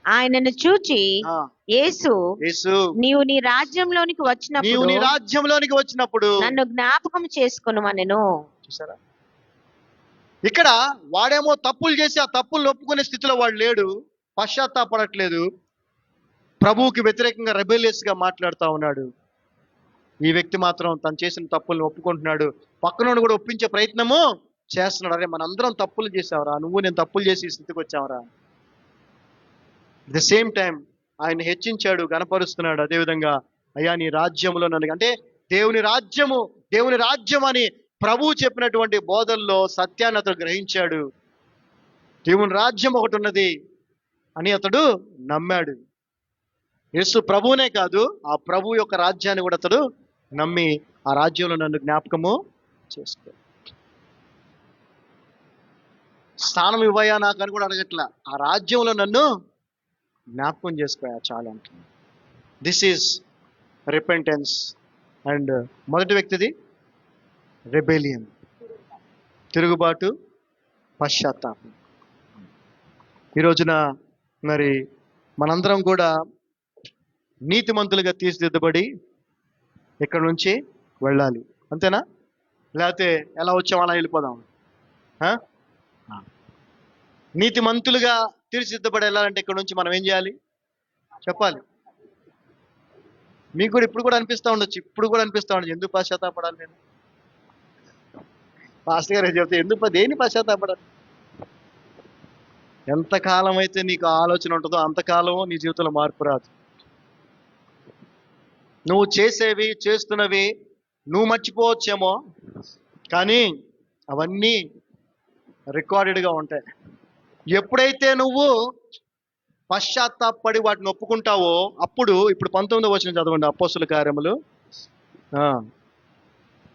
ఆయనను చూచి యేసు, నీవు నీ రాజ్యంలోనికి వచ్చినప్పుడు నన్ను జ్ఞాపకం చేసుకొనుమనెను. చూసారా, ఇక్కడ వాడేమో తప్పులు చేసి ఆ తప్పులు ఒప్పుకునే స్థితిలో వాడు లేడు, పశ్చాత్తాపడట్లేదు, ప్రభువుకి వ్యతిరేకంగా రెబెలియస్ గా మాట్లాడుతూ ఉన్నాడు. ఈ వ్యక్తి మాత్రం తను చేసిన తప్పుల్ని ఒప్పుకుంటున్నాడు, పక్కనోడు కూడా ఒప్పించే ప్రయత్నము చేస్తున్నాడు. అరే మనందరం తప్పులు చేసావురా, నువ్వు నేను తప్పులు చేసి ఈ స్థితికి వచ్చావురా. ద సేమ్ టైం ఆయన హెచ్చించాడు, గణపరుస్తున్నాడు. అదేవిధంగా అయ్యా నీ రాజ్యంలో నన్ను, అంటే దేవుని రాజ్యం అని ప్రభువు చెప్పినటువంటి బోధల్లో సత్యాన్ని అతడు గ్రహించాడు. దేవుని రాజ్యం ఒకటి ఉన్నది అని అతడు నమ్మాడు. యేసు ప్రభువునే కాదు, ఆ ప్రభు యొక్క రాజ్యాన్ని కూడా అతడు నమ్మి ఆ రాజ్యంలో నన్ను జ్ఞాపకము చేసుకో, స్థానం ఇవ్వయా నాకు అని కూడా అడగట్లా, ఆ రాజ్యంలో నన్ను జ్ఞాపకం చేసుకోయా చాలు అంటున్నా. This is repentance. అండ్ మొదటి వ్యక్తిది రెబెలియన్, తిరుగుబాటు, పశ్చాత్తాపం. ఈ రోజున మరి మనందరం కూడా నీతిమంతులుగా తీర్చిదిద్దబడి ఇక్కడ నుంచి వెళ్ళాలి, అంతేనా? లేకపోతే ఎలా వచ్చాం అలా వెళ్ళిపోదాం? నీతిమంతులుగా తీర్చిదిద్దబడి వెళ్ళాలంటే ఇక్కడ నుంచి మనం ఏం చేయాలి చెప్పాలి. మీకు కూడా ఇప్పుడు కూడా అనిపిస్తూ ఉండొచ్చు, ఎందుకు పశ్చాత్తాపడాలి నేను? పాస్టర్ గారు చెప్తే ఎందుకు, దేని పశ్చాత్తాపడాలి? ఎంతకాలం అయితే నీకు ఆలోచన ఉంటుందో అంతకాలం నీ జీవితంలో మార్పు రాదు. నువ్వు చేస్తున్నవి నువ్వు మర్చిపోవచ్చేమో, కానీ అవన్నీ రికార్డెడ్గా ఉంటాయి. ఎప్పుడైతే నువ్వు పశ్చాత్తాపడి వాటిని ఒప్పుకుంటావో అప్పుడు, ఇప్పుడు 19వ వచనం చదవండి, అపోస్తుల కార్యములు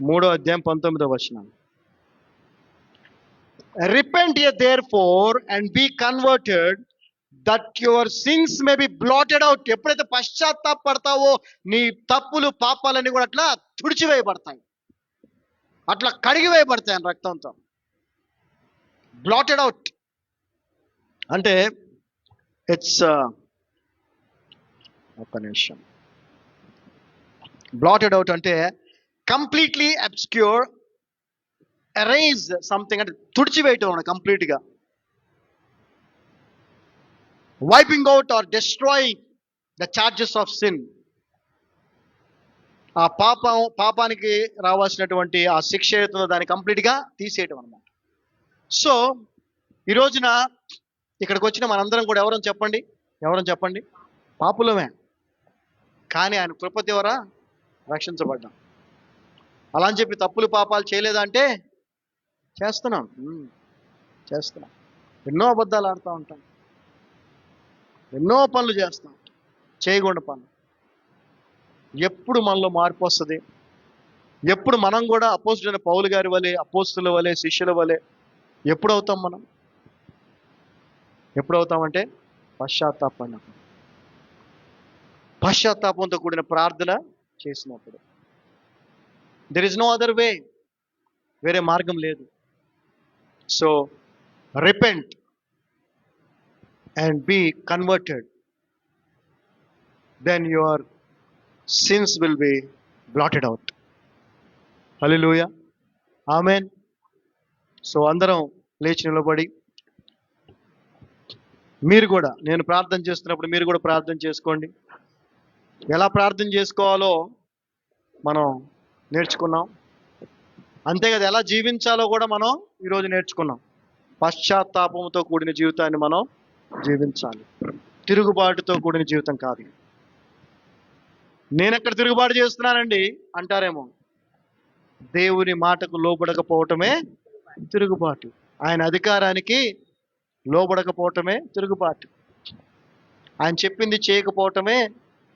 3వ అధ్యాయం 19వ వచనం. Repent ye therefore and be converted that your sins may be blotted out. ఎప్పుడైతే పశ్చాత్తాపడతావో నీ తప్పులు పాపాలన్నీ కూడా అట్లా తుడిచివేయబడతాయి, అట్లా కడిగివేయబడతాయి అని రక్తంతో. బ్లాటెడ్ అవుట్ అంటే ఇట్స్ ఒక్క నిమిషం. బ్లాటెడ్ అవుట్ అంటే కంప్లీట్లీ అబ్స్క్యూర్, ఎరేజ్ సంథింగ్, అంటే తుడిచివేయటం కంప్లీట్గా. Wiping out or destroying the charges of sin. ఆ పాపానికి రావాల్సినటువంటి ఆ శిక్ష ఏదో దాన్ని కంప్లీట్గా తీసేయటం అన్నమాట. సో ఈ రోజున ఇక్కడికి వచ్చిన మనందరం కూడా ఎవరని చెప్పండి, పాపులమే. కానీ ఆయన కృప ద్వారా రక్షించబడ్డాం. అలా అని చెప్పి తప్పులు పాపాలు చేయలేదా అంటే చేస్తున్నాం. ఎన్నో అబద్ధాలు ఆడుతూ ఉంటాం, ఎన్నో పనులు చేస్తాం, చేయకూడని పనులు. ఎప్పుడు మనలో మార్పు వస్తుంది? ఎప్పుడు మనం కూడా అపోస్తులైన పౌలు గారి వలె, అపోస్తుల వలె, శిష్యుల వలె ఎప్పుడు అవుతాం? మనం ఎప్పుడు అవుతామంటే పశ్చాత్తాపంతో కూడిన ప్రార్థన చేసినప్పుడు. There is no other way, వేరే మార్గం లేదు. So repent and be converted, then your sins will be blotted out. Hallelujah, amen. So అందరం లేచి నిలబడి, మీరు కూడా, నేను ప్రార్థన చేస్తున్నప్పుడు మీరు కూడా ప్రార్థన చేసుకోండి. ఎలా ప్రార్థన చేసుకోవాలో మనం నేర్చుకున్నాం, అంతే కదా, ఎలా జీవించాలో కూడా మనం ఈరోజు నేర్చుకున్నాం. పశ్చాత్తాపంతో కూడిన జీవితాన్ని మనం జీవించాలి, తిరుగుబాటుతో కూడిన జీవితం కాదు. నేను ఎక్కడ తిరుగుబాటు చేస్తున్నానండి అంటారేమో. దేవుని మాటకు లోబడకపోవటమే తిరుగుబాటు, ఆయన అధికారానికి లోబడకపోవటమే తిరుగుబాటు, ఆయన చెప్పింది చేయకపోవటమే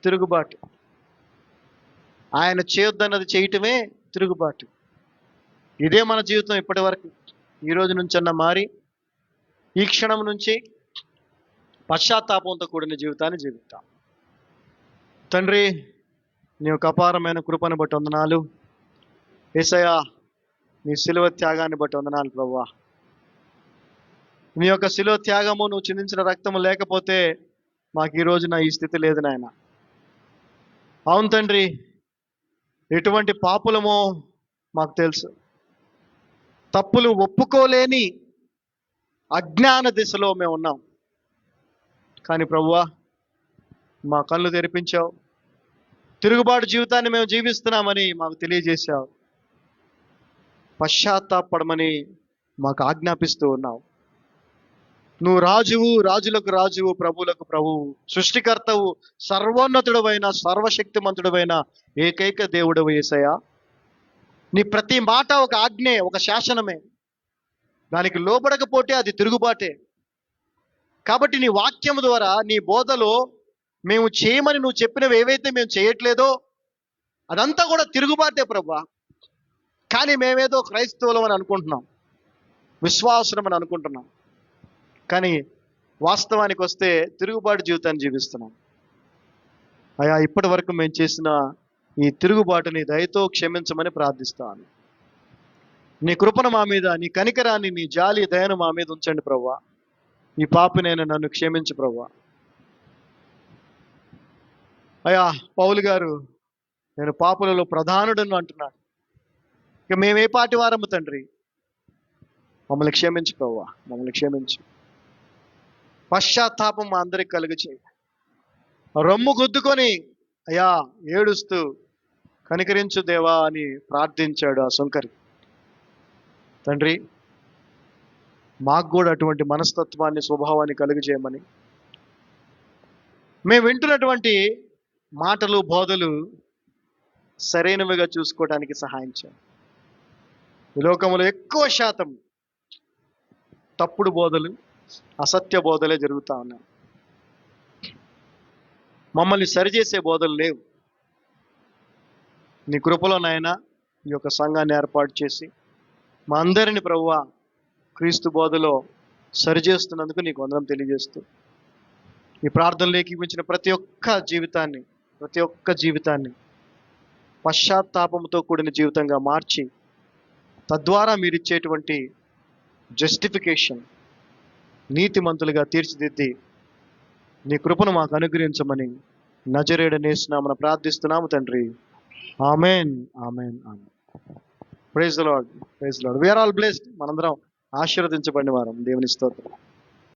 తిరుగుబాటు, ఆయన చేయొద్దన్నది చేయటమే తిరుగుబాటు. ఇదే మన జీవితం ఇప్పటి వరకు. ఈ రోజు నుంచన్నా మారి ఈ క్షణం నుంచి పశ్చాత్తాపంతో కూడిన జీవితాన్ని జీవిస్తాం. తండ్రి, నీ యొక్క అపారమైన కృపను బట్టి వందనాలు. యేసయ్యా, నీ శిలువ త్యాగాన్ని బట్టి వందనాలు ప్రభువా. నీ యొక్క శిలువ త్యాగము, నువ్వు చిందించిన రక్తము లేకపోతే మాకు ఈ రోజున ఈ స్థితి లేదు నాయన. అవును తండ్రి, ఎటువంటి పాపులమో మాకు తెలుసు. తప్పులు ఒప్పుకోలేని అజ్ఞాన దిశలో మేము ఉన్నాం. కానీ ప్రభువా, మా కళ్ళు తెరిపించావు, తిరుగుబాటు జీవితాన్ని మేము జీవిస్తున్నామని మాకు తెలియజేశావు. పశ్చాత్తాపడమని మాకు ఆజ్ఞాపిస్తూ ఉన్నావు. నువ్వు రాజువు, రాజులకు రాజువు, ప్రభువులకు ప్రభువు, సృష్టికర్తవు, సర్వోన్నతుడవైన సర్వశక్తిమంతుడవైన ఏకైక దేవుడవు యేసయ్యా. నీ ప్రతి మాట ఒక ఆజ్ఞే, ఒక శాసనమే. దానికి లోబడకపోతే అది తిరుగుబాటే. కాబట్టి నీ వాక్యం ద్వారా, నీ బోధలో మేము చేయమని నువ్వు చెప్పినవి ఏవైతే మేము చేయట్లేదో అదంతా కూడా తిరుగుబాటే ప్రభా. కానీ మేమేదో క్రైస్తవులం అని అనుకుంటున్నాం, విశ్వాసం అని అనుకుంటున్నాం. కానీ వాస్తవానికి వస్తే తిరుగుబాటు జీవితాన్ని జీవిస్తున్నాం. అయా, ఇప్పటి వరకు మేము చేసిన ఈ తిరుగుబాటుని దయతో క్షమించమని ప్రార్థిస్తాను. నీ కృపను మా మీద, నీ కనికరాన్ని, నీ జాలి దయను మా మీద ఉంచండి ప్రభువా. ఈ పాపినైనా నన్ను క్షమించు ప్రభువా. అయ్యా, పౌలు గారు నేను పాపులలో ప్రధానుడను అంటున్నాడు. ఇక మేమే పాటి వారము తండ్రి, మమ్మల్ని క్షమించు ప్రభువా, మమ్మల్ని క్షమించు. పశ్చాత్తాపం మా అందరికి కలుగు చేయి. రొమ్ము గుద్దుకొని అయ్యా ఏడుస్తూ కనికరించు దేవా అని ప్రార్థించాడు ఆ సుంకరి. తండ్రి, మాకు కూడా అటువంటి మనస్తత్వాన్ని, స్వభావాన్ని కలుగు చేయమని, మేము వింటున్నటువంటి మాటలు, బోధలు సరైనవిగా చూసుకోవడానికి సహాయం చేయండి. ఈ లోకంలో ఎక్కువ శాతం తప్పుడు బోధలు, అసత్య బోధలే జరుగుతూ ఉన్నాయి. మమ్మల్ని సరిచేసే బోధలు లేవు. నీ కృపలో నాయనా ఈ యొక్క సంఘాన్ని ఏర్పాటు చేసి మా అందరిని ప్రభువా క్రీస్తు బోధలో సరిచేస్తున్నందుకు నీకు వందనం తెలియజేస్తూ, ఈ ప్రార్థనలు ఏకీపించిన ప్రతి ఒక్క జీవితాన్ని పశ్చాత్తాపంతో కూడిన జీవితంగా మార్చి, తద్వారా మీరు ఇచ్చేటువంటి జస్టిఫికేషన్, నీతిమంతులుగా తీర్చిదిద్ది నీ కృపను మాకు అనుగ్రహించమని నజరేయుడనే నామమున ప్రార్థిస్తున్నాము తండ్రి. Amen, amen, amen. Praise the Lord, praise the Lord. We are all blessed. మనందరం ఆశీర్వదించబడిన వారం. దేవుని స్తోత్రం.